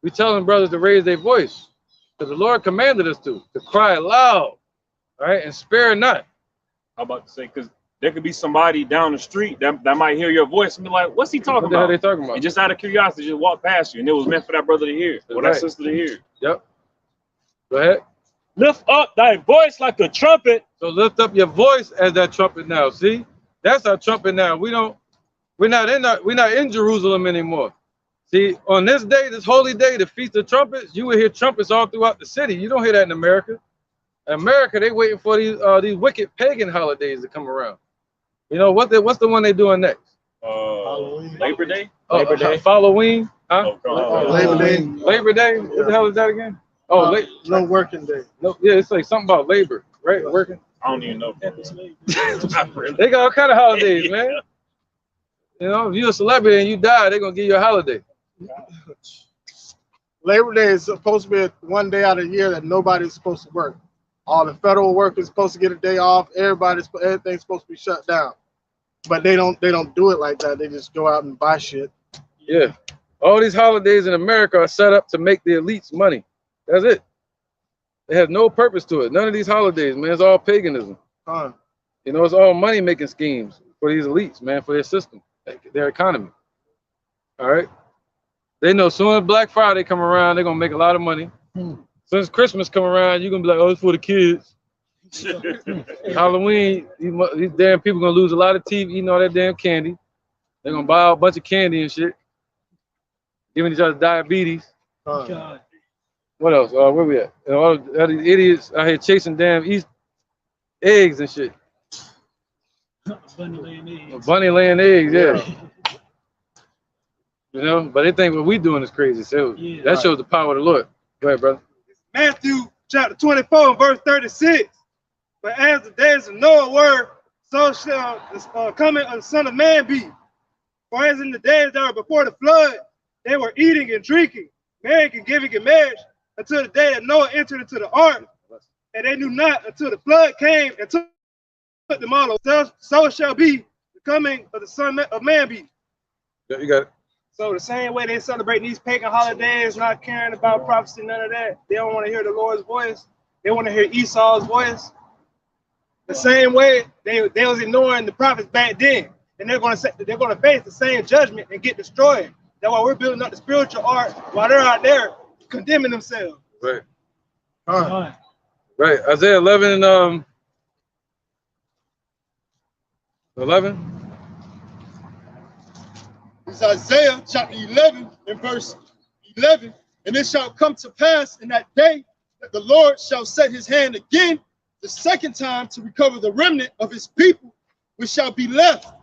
We telling brothers to raise their voice, because the Lord commanded us to cry aloud, all right, and spare not. I'm about to say, because there could be somebody down the street that might hear your voice and be like, what's he talking about? What the hell they talking about? And just out of curiosity, just walk past you, and it was meant for that brother to hear, or that sister to hear. Yep. Go ahead. Lift up thy voice like a trumpet. So lift up your voice as that trumpet now. See? That's our trumpet now. We're not in Jerusalem anymore. See, on this day, this holy day, the Feast of Trumpets, you will hear trumpets all throughout the city. You don't hear that in America. In America, they waiting for these wicked pagan holidays to come around. What's the one they doing next? Labor Day? Labor Day. Halloween? Huh? Labor Day. Labor Day? What the hell is that again? Oh, no working day. No, yeah, it's like something about labor, right? Working. I don't even know. They got all kind of holidays, man. You know, if you're a celebrity and you die, they're gonna give you a holiday. Labor Day is supposed to be one day out of the year that nobody's supposed to work. All the federal workers supposed to get a day off. Everything's supposed to be shut down. But they don't do it like that. They just go out and buy shit. Yeah. All these holidays in America are set up to make the elites money. That's it. They have no purpose to it. None of these holidays, man, it's all paganism. You know, it's all money making schemes for these elites, man, for their system, their economy. All right. They know as soon as Black Friday come around, they're gonna make a lot of money. Since Christmas come around, you're gonna be like, oh, it's for the kids. Halloween, these damn people gonna lose a lot of teeth eating all that damn candy. They're gonna buy a bunch of candy and shit, giving each other diabetes. God. What else? Where we at? All these idiots out here chasing damn eggs and shit. Bunny laying eggs. Bunny laying eggs, yeah. You know, but they think what we doing is crazy. So that shows the power of the Lord. Go ahead, brother. Matthew chapter 24 and verse 36. But as the days of Noah were, so shall the coming of the Son of Man be. For as in the days that were before the flood, they were eating and drinking, marrying and giving in marriage, until the day that Noah entered into the ark. And they knew not until the flood came and took them all. So shall be the coming of the Son of Man be. Yeah, you got it. So the same way they celebrate these pagan holidays, not caring about prophecy, none of that. They don't want to hear the Lord's voice. They want to hear Esau's voice. The same way they was ignoring the prophets back then, and they're going to face the same judgment and get destroyed. That's why we're building up the spiritual art while they're out there condemning themselves. Right. Right. Isaiah 11 and 11. It's Isaiah chapter 11 and verse 11. And it shall come to pass in that day that the Lord shall set his hand again the second time to recover the remnant of his people, which shall be left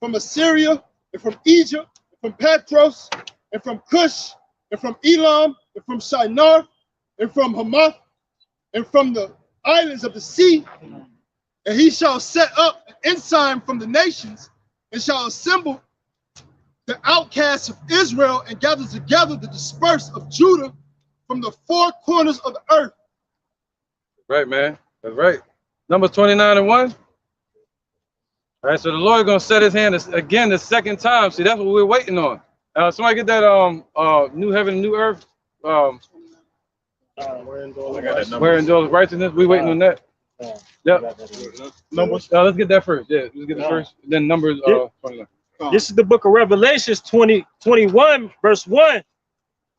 from Assyria and from Egypt, and from Patros and from Cush and from Elam and from Shinar and from Hamath and from the islands of the sea. And he shall set up an ensign from the nations and shall assemble the outcasts of Israel and gather together the dispersed of Judah from the four corners of the earth. Right, man. That's right. Numbers 29 and 1. All right, so the Lord gonna set his hand again the second time. See, that's what we're waiting on. Somebody get that new heaven and new earth. Where indwells righteousness. We waiting on that. Yep. Numbers. Let's get that first. Yeah, let's get it first. Then Numbers 29. This is the book of Revelations 21, verse 1.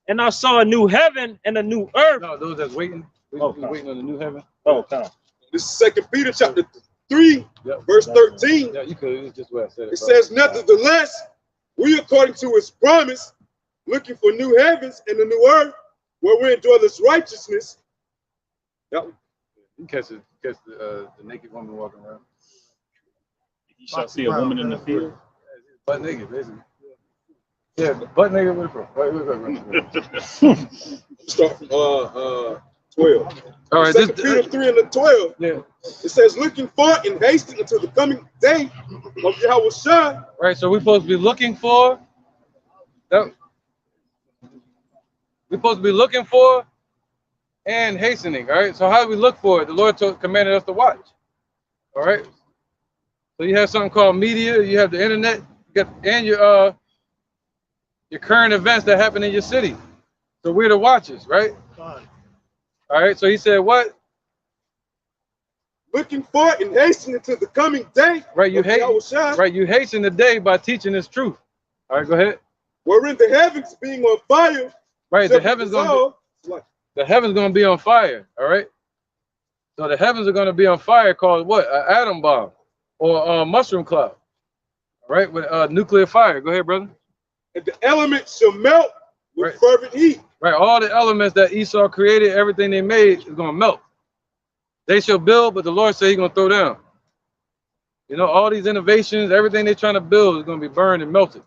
And I saw a new heaven and a new earth. No, those that's waiting. We're waiting on the new heaven. Oh, come on. This is 2 Peter chapter 3, verse 13. Yeah, you could. It's just what I said. It says, nevertheless, we, according to his promise, looking for new heavens and a new earth, wherein dwelleth righteousness. Yep. You catch the naked woman walking around. You shall see a woman in the field. Butt naked, basically. Yeah, butt naked with her. Start from 12. All right, this Peter 3 and 12. Yeah. It says, looking for and hasting until the coming day of Yahweh Shai. Right, so we're supposed to be looking for. We're supposed to be looking for and hastening. All right, so how do we look for it? The Lord commanded us to watch. All right. So you have something called media. You have the internet. And your current events that happen in your city. So we're the watchers, right? All right, so he said what? Looking for and hastening to the coming day. Right, you hasten the day by teaching this truth. All right, go ahead. Wherein the heavens being on fire. Right, the heavens gonna be on fire. All right. So the heavens are gonna be on fire, called what? An atom bomb or a mushroom cloud. Right, with nuclear fire. Go ahead, brother. And the elements shall melt with fervent heat. Right, all the elements that Esau created, everything they made is going to melt. They shall build, but the Lord said he's going to throw down. You know, all these innovations, everything they're trying to build is going to be burned and melted.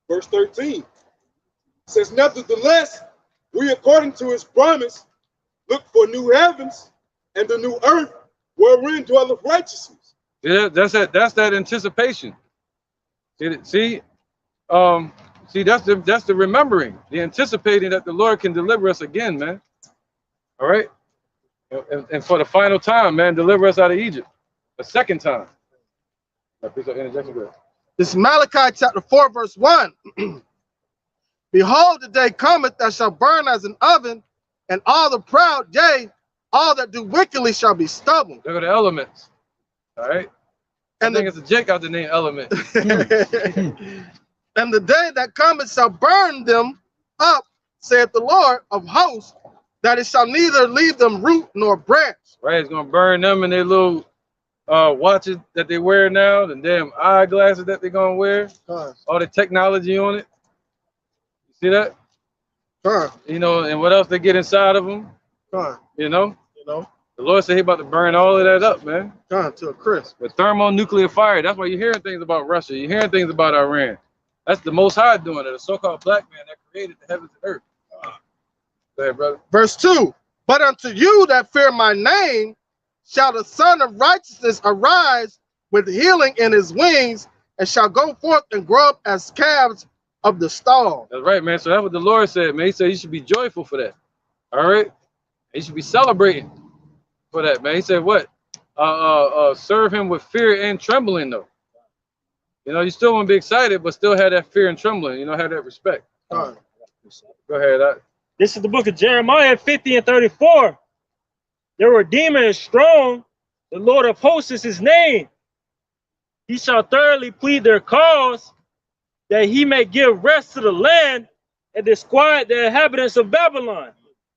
Verse 13 says, nevertheless, we, according to his promise, look for new heavens and the new earth wherein dwelleth righteousness. Yeah, that's that anticipation. See, that's the remembering, the anticipating that the Lord can deliver us again, man. All right, and for the final time, man, deliver us out of Egypt a second time. This is Malachi chapter 4, verse 1. Behold, the day cometh that shall burn as an oven, and all the proud, yea, all that do wickedly shall be stubble. Look at the elements. All right. And I think it's a Jake out the name Element. And the day that cometh shall burn them up, saith the Lord of hosts, that it shall neither leave them root nor branch. Right, it's gonna burn them in their little watches that they wear now, the damn eyeglasses that they're gonna wear, all the technology on it. You see that? You know, and what else they get inside of them? You know, the Lord said He about to burn all of that up, man. To a crisp. With thermonuclear fire. That's why you're hearing things about Russia. You're hearing things about Iran. That's the Most High doing it. A so-called black man that created the heavens and earth. Go ahead, brother. Verse 2. But unto you that fear my name shall the Son of Righteousness arise with healing in his wings, and shall go forth and grow up as calves of the stall. That's right, man. So that's what the Lord said, man. He said you should be joyful for that. All right? You should be celebrating for that, man. He said what? Serve him with fear and trembling, though. You know, you still want to be excited, but still have that fear and trembling. You know, have that respect. Go ahead. This is the book of Jeremiah 50 and 34. The Redeemer is strong. The Lord of hosts is his name. He shall thoroughly plead their cause, that he may give rest to the land and disquiet the inhabitants of Babylon.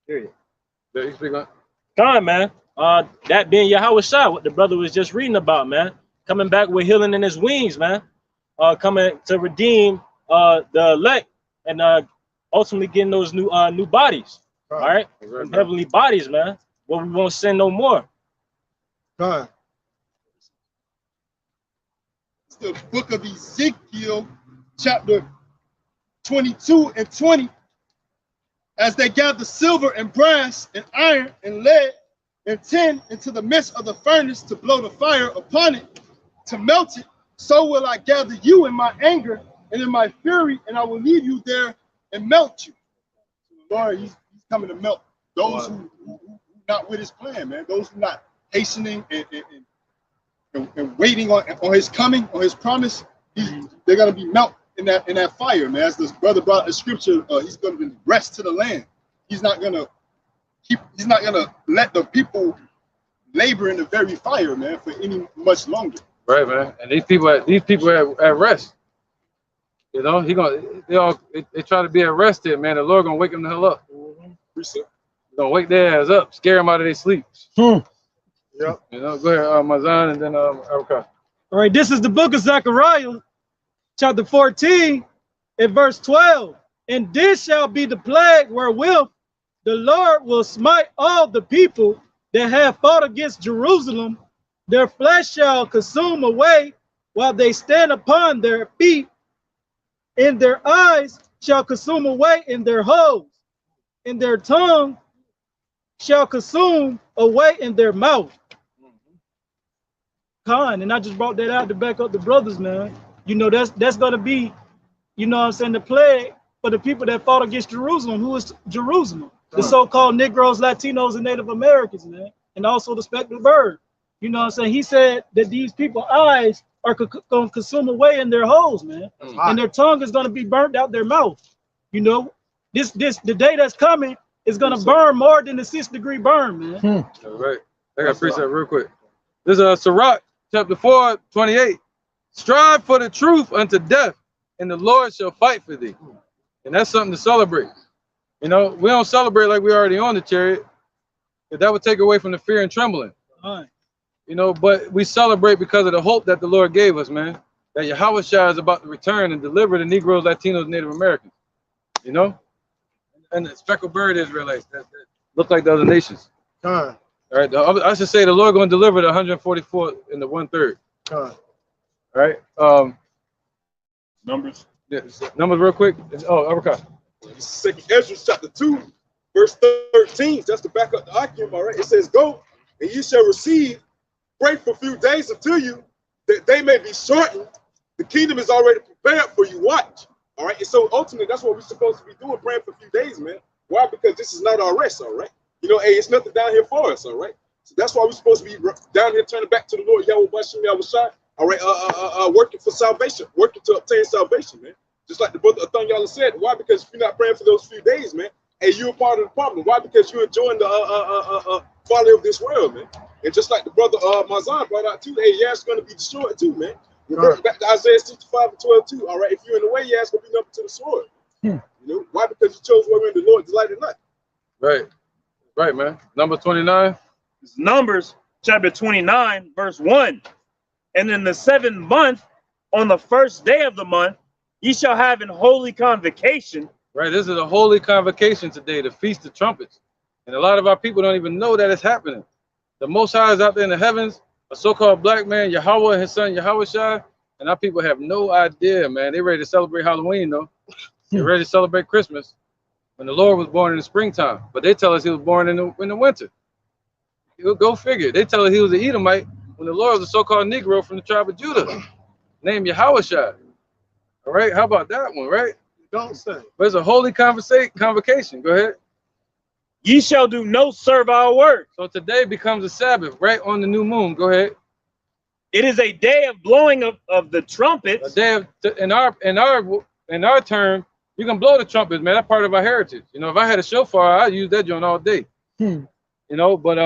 Period. You speak on? God, man. That being Yahweh Shai, what the brother was just reading about, man. Coming back with healing in his wings, man. Coming to redeem the elect and ultimately getting those new bodies. All right? Heavenly bodies, man. Well, we won't sin no more. It's the book of Ezekiel, chapter 22 and 20. As they gather silver and brass and iron and lead and tin into the midst of the furnace to blow the fire upon it, to melt it, so will I gather you in my anger and in my fury, and I will leave you there and melt you. So Lord, he's coming to melt those who not with his plan, man. Those who not hastening and waiting on his coming, on his promise. They're gonna be melt in that fire, man. As this brother brought the scripture, he's gonna be rest to the land. He's not gonna let the people labor in the very fire, man, for any much longer. Right, man. And these people at rest. You know, they try to be arrested, man. The Lord gonna wake them the hell up. Gonna wake their ass up, scare them out of their sleep. Yep. You know, go ahead, Mazan, and then Aruka. All right, this is the book of Zechariah, chapter 14, and verse 12. And this shall be the plague wherewith the Lord will smite all the people that have fought against Jerusalem. Their flesh shall consume away while they stand upon their feet, and their eyes shall consume away in their holes, and their tongue shall consume away in their mouth. And I just brought that out to back up the brothers, man. You know, that's gonna be, you know what I'm saying, the plague for the people that fought against Jerusalem. Who is Jerusalem? The so-called Negroes, Latinos, and Native Americans, man, and also the speckled bird. You know what I'm saying? He said that these people's eyes are gonna consume away in their holes, man, and their tongue is gonna be burnt out their mouth. You know, the day that's coming is gonna burn more than the 6th-degree burn, man. All right, I got to preach that real quick. This is Sirach, chapter 4, 28. Strive for the truth unto death, and the Lord shall fight for thee. And that's something to celebrate. You know, we don't celebrate like we already on the chariot, because that would take away from the fear and trembling. You know, but we celebrate because of the hope that the Lord gave us, man. That Yahweh Shai is about to return and deliver the Negroes, Latinos, and Native Americans. You know? And the speckled bird Israelites that look like the other nations. All right, I should say the Lord going to deliver the 144th in the 1/3. All right. Numbers. Yeah, numbers real quick. Oh, uppercut. Second Ezra chapter 2, verse 13. That's to back up the argument, all right? It says, "Go, and you shall receive break for a few days until you, that they may be shortened. The kingdom is already prepared for you. Watch." All right. And so ultimately, that's what we're supposed to be doing, praying for a few days, man. Why? Because this is not our rest, all right? You know, hey, it's nothing down here for us, all right? So that's why we're supposed to be down here turning back to the Lord, Yahweh Bashem Yahushua, all right, working for salvation, working to obtain salvation, man. Just like the brother Athanyala said. Why? Because if you're not praying for those few days, man, hey, you're a part of the problem. Why? Because you're enjoying the folly of this world, man. And just like the brother Mazan brought out too, hey, yeah, it's going to be destroyed too, man. Remember back to Isaiah 65 and 12 too. All right, if you're in the way, yeah, it's going to be numbered to the sword. You know why? Because you chose wherein the Lord delighted not. Right, right, man. Number 29. It's Numbers chapter 29, verse 1. And in the 7th month, on the first day of the month, ye shall have an holy convocation. Right, this is a holy convocation today, the Feast of Trumpets. And a lot of our people don't even know that it's happening. The Most High is out there in the heavens, a so-called black man, Yahweh, and his son Yahushua, and our people have no idea, man. They're ready to celebrate Halloween, though. They're ready to celebrate Christmas when the Lord was born in the springtime. But they tell us he was born in the winter. Go figure. They tell us he was an Edomite when the Lord was a so-called Negro from the tribe of Judah, named Yahushua. All right, how about that one, right? Don't say. But it's a holy convocation. Go ahead. Ye shall do no servile work. So today becomes a Sabbath, right on the new moon. Go ahead. It is a day of blowing of the trumpets. A day of, in our term, you can blow the trumpets, man. That's part of our heritage. You know, if I had a shofar, I'd use that joint all day. You know, but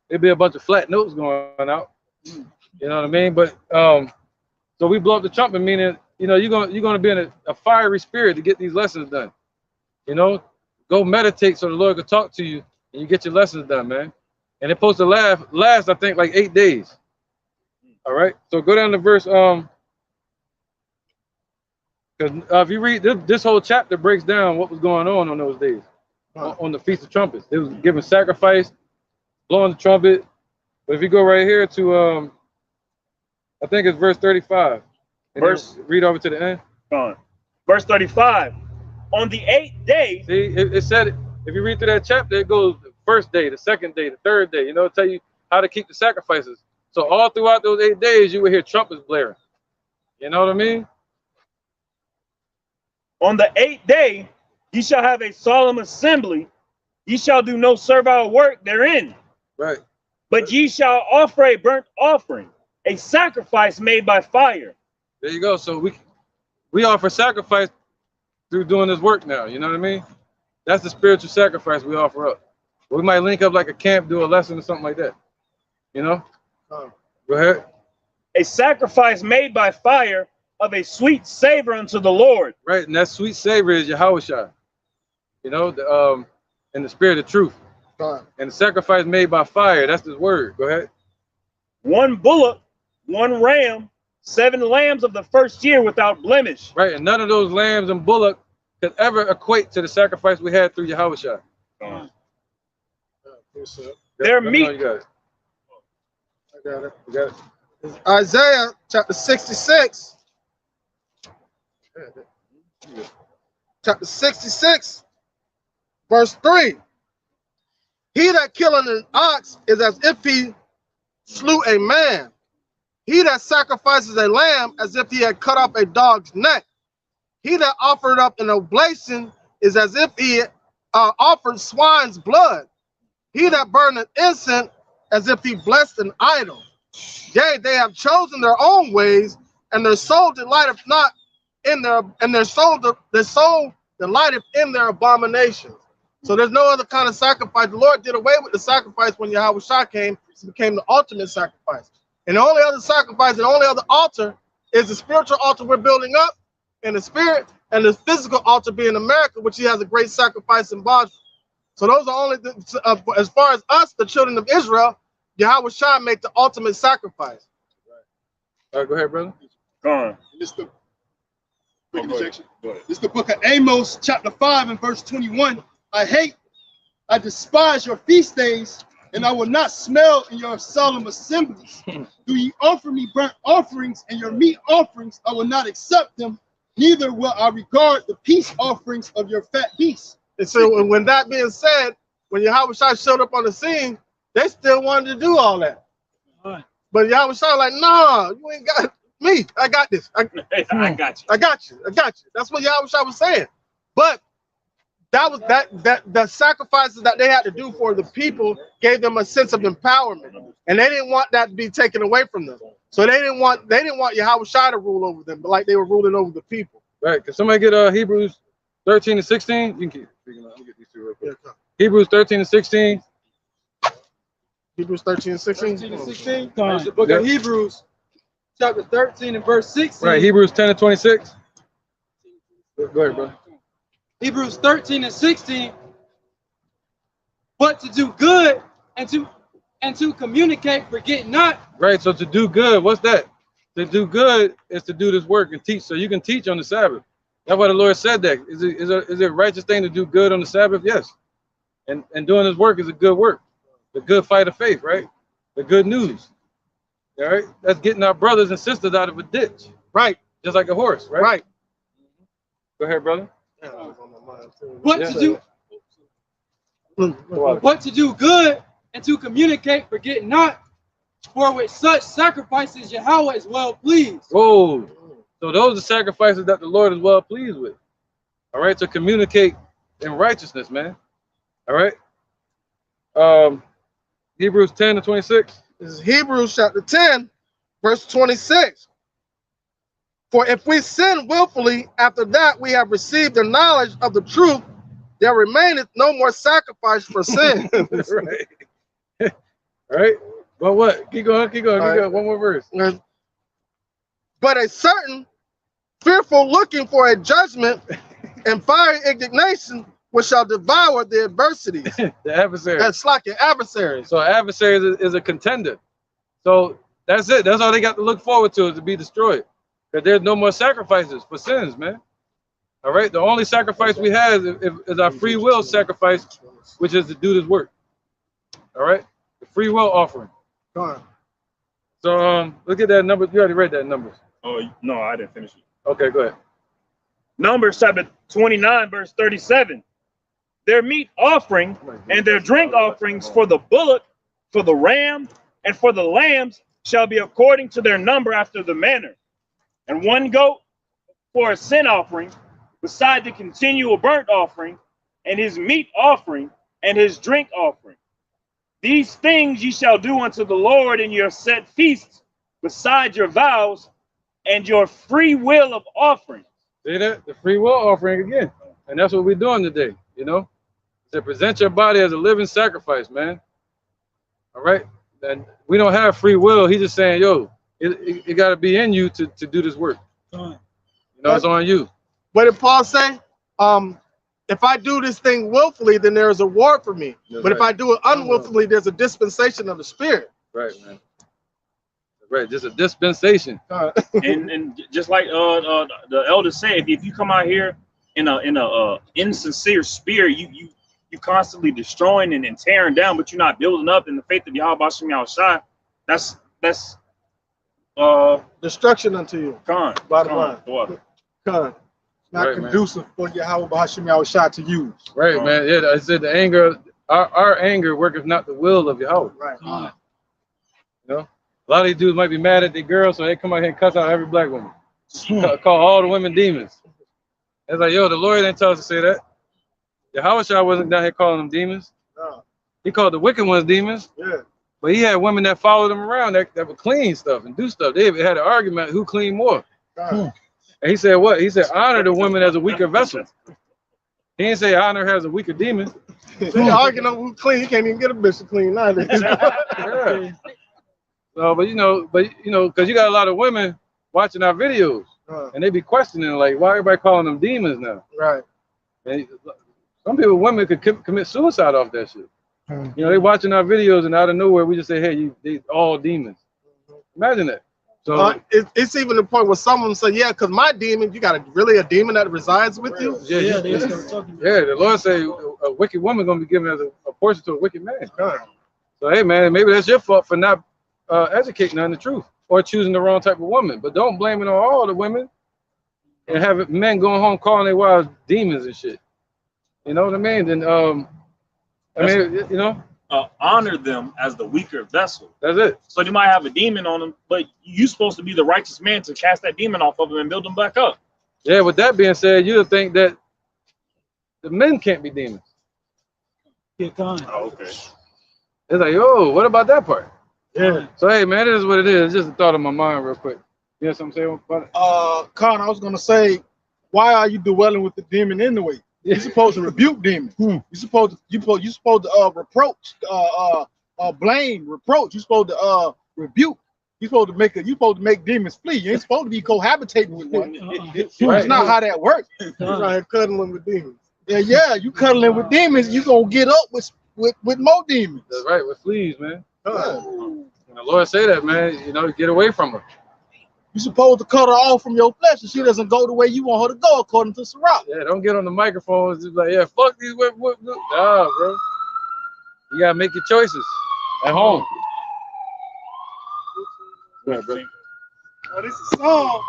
it'd be a bunch of flat notes going out. You know what I mean? But so we blow up the trumpet, meaning, you know, you're gonna be in a fiery spirit to get these lessons done. You know, go meditate so the Lord can talk to you and you get your lessons done, man. And it's supposed to last, I think, like 8 days. All right. So go down to verse because if you read this whole chapter breaks down what was going on those days on the Feast of Trumpets. They was giving sacrifice, blowing the trumpet. But if you go right here to I think it's verse 35. Read over to the end. Verse 35. On the 8th day. See, it said, if you read through that chapter, it goes the first day, the second day, the third day. You know, tell you how to keep the sacrifices. So all throughout those 8 days, you would hear trumpets blaring. You know what I mean? On the 8th day, ye shall have a solemn assembly. Ye shall do no servile work therein. Right. But ye shall offer a burnt offering, a sacrifice made by fire. There you go. So we offer sacrifice through doing this work now. You know what I mean? That's the spiritual sacrifice we offer up. We might link up like a camp, do a lesson or something like that. You know? Go ahead. A sacrifice made by fire of a sweet savor unto the Lord. Right, and that sweet savor is Yahushua. You know, in the spirit of truth. And the sacrifice made by fire, that's his word. Go ahead. 1 bullock, 1 ram, 7 lambs of the first year without blemish. Right, and none of those lambs and bullock could ever equate to the sacrifice we had through Yahushua. Their meat. You got it. I got it. You got it. It's Isaiah chapter 66. Chapter 66, verse 3. He that killeth an ox is as if he slew a man. He that sacrifices a lamb as if he had cut off a dog's neck. He that offered up an oblation is as if he offered swine's blood. He that burneth incense as if he blessed an idol. Yea, they have chosen their own ways, and their soul delighteth not in their soul delighteth in their abominations. So there's no other kind of sacrifice. The Lord did away with the sacrifice when Yahushua came. It became the ultimate sacrifice. And the only other sacrifice and the only other altar is the spiritual altar we're building up in the spirit, and the physical altar being America, which he has a great sacrifice embodied. So those are only, as far as us, the children of Israel, Yahushua made the ultimate sacrifice. All right, go ahead, brother. Go on. This is the book of Amos, chapter 5 and verse 21. I despise your feast days and I will not smell in your solemn assemblies. Do ye offer me burnt offerings and your meat offerings? I will not accept them, neither will I regard the peace offerings of your fat beasts. And so when that being said, when Yahweh Shai showed up on the scene, they still wanted to do all that. But Yahweh Shai like, nah, you ain't got me. I got this. I got you. I got you. That's what Yahweh Shai was saying. But that was the sacrifices that they had to do for the people gave them a sense of empowerment, and they didn't want that to be taken away from them. So they didn't want Yahweh Shai to rule over them, but like they were ruling over the people. Right? Can somebody get Hebrews 13 and 16? You can keep speaking. Let me get these two real quick. Hebrews 13 and 16. Hebrews 13 and 16. 13 and 16. It's the book of Hebrews, chapter 13 and verse 16. Right. Hebrews 10 and 26. Go ahead, bro. Hebrews 13 and 16, but to do good and to communicate, forget not. Right, so to do good, what's that? To do good is to do this work and teach. So you can teach on the Sabbath. That's why the Lord said that. Is it a righteous thing to do good on the Sabbath? Yes. And doing this work is a good work. The good fight of faith, right? The good news. All right? That's getting our brothers and sisters out of a ditch. Right. Just like a horse, right? Right. Go ahead, brother. But to do good and to communicate, forget not, for with such sacrifices Yahweh is well pleased. Whoa. So those are sacrifices that the Lord is well pleased with. All right, to communicate in righteousness, man. All right. Hebrews 10 to 26. This is Hebrews chapter 10, verse 26. For if we sin willfully, after that we have received the knowledge of the truth, there remaineth no more sacrifice for sin. Right. Right. But what? Keep going. Right. One more verse. But a certain fearful looking for a judgment and fiery indignation which shall devour the adversities. The adversary. That's like an adversary. So adversary is a contender. So that's it. That's all they got to look forward to, is to be destroyed. Because there's no more sacrifices for sins, man. All right. The only sacrifice we have is our free will sacrifice, which is to do this work. All right. The free will offering. Go on. So look at that number. You already read that numbers. Oh no, I didn't finish it. Okay, go ahead. Numbers chapter 29, verse 37. Their meat offering and their drink offerings for the bullock, for the ram, and for the lambs shall be according to their number after the manner. And one goat for a sin offering, beside the continual burnt offering, and his meat offering, and his drink offering. These things ye shall do unto the Lord in your set feasts, beside your vows, and your free will of offerings. See that? The free will offering again. And that's what we're doing today, you know? To present your body as a living sacrifice, man. All right? And we don't have free will. He's just saying, yo, it got to be in you to do this work. You know, it's on you. What did Paul say? If I do this thing willfully, then there is a reward for me. That's but right. if I do it unwillfully, there's a dispensation of the Spirit. Right, man. Right, just a dispensation. and just like the elder said, if you come out here in a insincere spirit, you constantly destroying and tearing down, but you're not building up in the faith of Yahweh Shem Yahushua. That's destruction unto you. Bottom line. Not right, conducive for Yahweh B'Hashem Yahushua to use. Right, man. Yeah, I said the anger, our anger worketh not the will of Yahweh. Right. You know, a lot of these dudes might be mad at their girls, so they come out here and cuss out every black woman. Call all the women demons. It's like, yo, the Lord didn't tell us to say that. Yahweh wasn't down here calling them demons. No. He called the wicked ones demons. Yeah. But he had women that followed him around that would clean stuff and do stuff. They had an argument who cleaned more. And he said what? He said honor the woman as a weaker vessel. He didn't say honor her as a weaker demon. They arguing over who clean. He can't even get a bitch to clean neither. Yeah. So, but you know, because you got a lot of women watching our videos, and they be questioning like, why everybody calling them demons now? Right. And some people, women could commit suicide off that shit. You know, they watching our videos, and out of nowhere, we just say, hey, they all demons. Imagine that. So it's even the point where someone say, yeah, because my demon, you got a demon that resides with you? Yeah, the Lord say a wicked woman going to be given as a portion to a wicked man. So So hey man, maybe that's your fault for not educating on the truth or choosing the wrong type of woman. But don't blame it on all the women and have men going home calling their wives demons and shit. You know what I mean? Then I mean, you know, honor them as the weaker vessel. That's it. So they might have a demon on them, but you're supposed to be the righteous man to cast that demon off of them and build them back up. Yeah. With that being said, you would think that the men can't be demons. Oh, okay. It's like, yo, what about that part? Yeah. So hey man, it is what it is. It's just a thought in my mind real quick. You know what I'm saying about it? Con, I was gonna say, why are you dwelling with the demon anyway? You're supposed to rebuke demons. You're supposed to reproach, blame, reproach. You're supposed to rebuke. You're supposed to make demons flee. You ain't supposed to be cohabitating with one. That's not how that works. You're out here cuddling with demons. Yeah, you cuddling with demons, you gonna get up with more demons. That's right, with fleas, man. Yeah. And the Lord say that, man. You know, get away from her. You're supposed to cut her off from your flesh, and she doesn't go the way you want her to go, according to Sirach. Yeah, don't get on the microphone and just like, yeah, fuck these. Nah, bro. You gotta make your choices at home. Yeah, bro. Oh, this is Psalm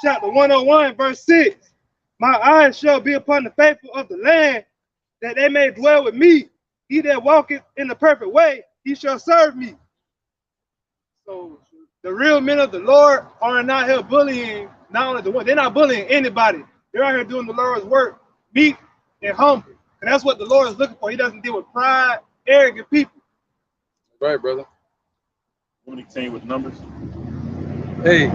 chapter 101, verse 6. My eyes shall be upon the faithful of the land, that they may dwell with me. He that walketh in the perfect way, he shall serve me. So the real men of the Lord are not here bullying, not only the one, they're not bullying anybody. They're out here doing the Lord's work, meek and humble. And that's what the Lord is looking for. He doesn't deal with pride, arrogant people. Right, brother. You want me to continue with the numbers? Hey.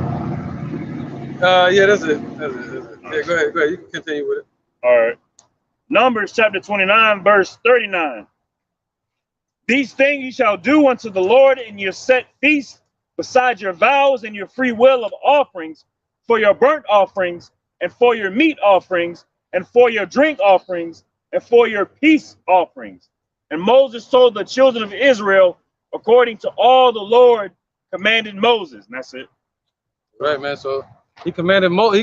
Yeah, that's it. Yeah, go ahead. You can continue with it. All right. Numbers chapter 29, verse 39. These things you shall do unto the Lord in your set feasts, besides your vows and your free will of offerings, for your burnt offerings, and for your meat offerings, and for your drink offerings, and for your peace offerings. And Moses told the children of Israel, according to all the Lord commanded Moses. And that's it. Right, man. So he commanded Moses,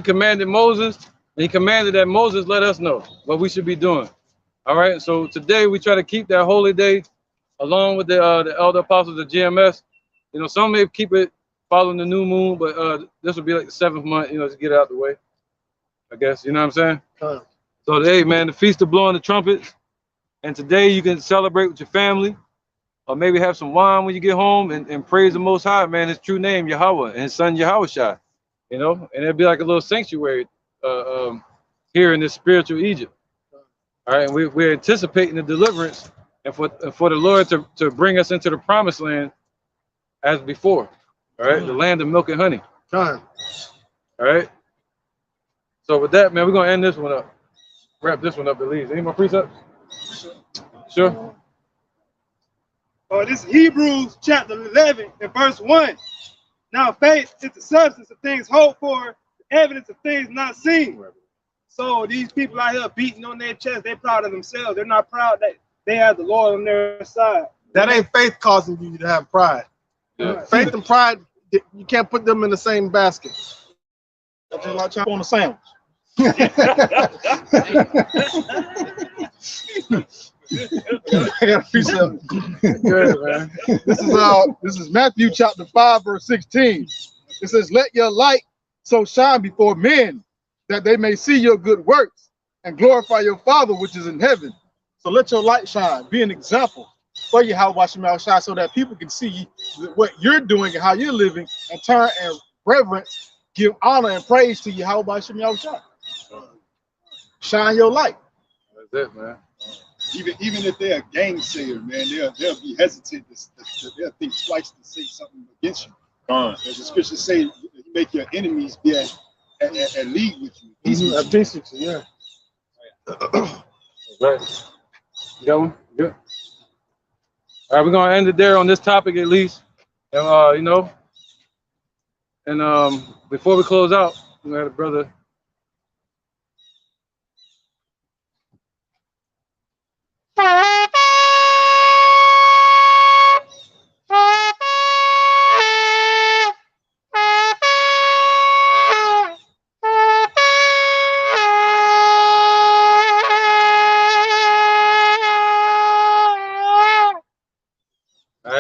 and he commanded that Moses let us know what we should be doing. All right. So today we try to keep that holy day along with the elder apostles of GMS. You know, some may keep it following the new moon, but this will be like the 7th month, you know, to get it out the way, I guess. You know what I'm saying? So today, man, the feast of blowing the trumpets. And today you can celebrate with your family, or maybe have some wine when you get home and praise the Most High, man, his true name, Yahweh, and his son Yahushua. You know, and it'll be like a little sanctuary here in this spiritual Egypt. All right, and we're anticipating the deliverance and for the Lord to bring us into the promised land as before. All right, the land of milk and honey. All right. So with that, man, we're gonna end this one up. Wrap this one up at least. Any more precepts? Sure. Oh, this is Hebrews chapter 11 and verse 1. Now faith is the substance of things hoped for, the evidence of things not seen. So these people out here beating on their chest, they're proud of themselves. They're not proud that they have the Lord on their side. That ain't faith causing you to have pride. Yeah. Faith and pride, you can't put them in the same basket. That's just like chop on a sandwich. I got a precept. Good, man. This is Matthew chapter 5, verse 16. It says, "Let your light so shine before men, that they may see your good works and glorify your Father which is in heaven." So let your light shine. Be an example for you, how watch your shine, so that people can see what you're doing and how you're living, and turn and reverence, give honor and praise to you. How about your shine? Shine your light. That's it, man. Even if they're a gangsayer, man, they'll be hesitant. They'll think twice to say something against you. As the scriptures say, you make your enemies be at league with you. Peace with you, yeah. Right. You got one? Good. All right, we're gonna end it there on this topic at least. And you know, and before we close out, we had a brother.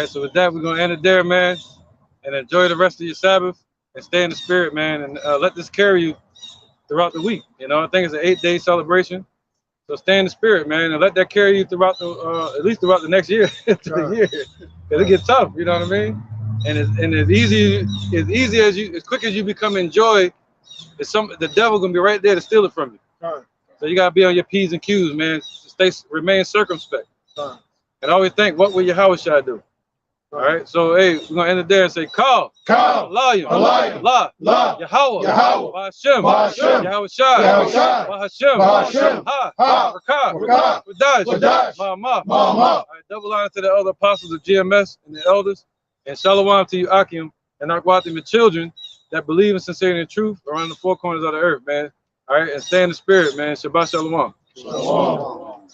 right, so with that, we're gonna end it there, man, and enjoy the rest of your Sabbath and stay in the spirit, man, and let this carry you throughout the week. You know, I think it's an 8-day celebration, so stay in the spirit, man, and let that carry you throughout the at least throughout the next year, because it gets tough. You know what I mean? And as easy as you, as quick as you become enjoy, the devil gonna be right there to steal it from you. So you gotta be on your P's and Q's, man. Remain circumspect. And always think, what will Yahweh do? All right. So hey, we're gonna end it there and say, call, Elusion, La, Yahweh, Ba'Hashem, Yahweh Shai, Ba'Hashem, Ha, Rakah, Wadash, Ma'amah. All right, double honor to the other apostles of GMS and the elders, and shalom to you, Akim, and Akwatim, the children that believe in sincerity and truth around the four corners of the earth, man. All right, and stay in the spirit, man. Shabbat shalom. Shalom.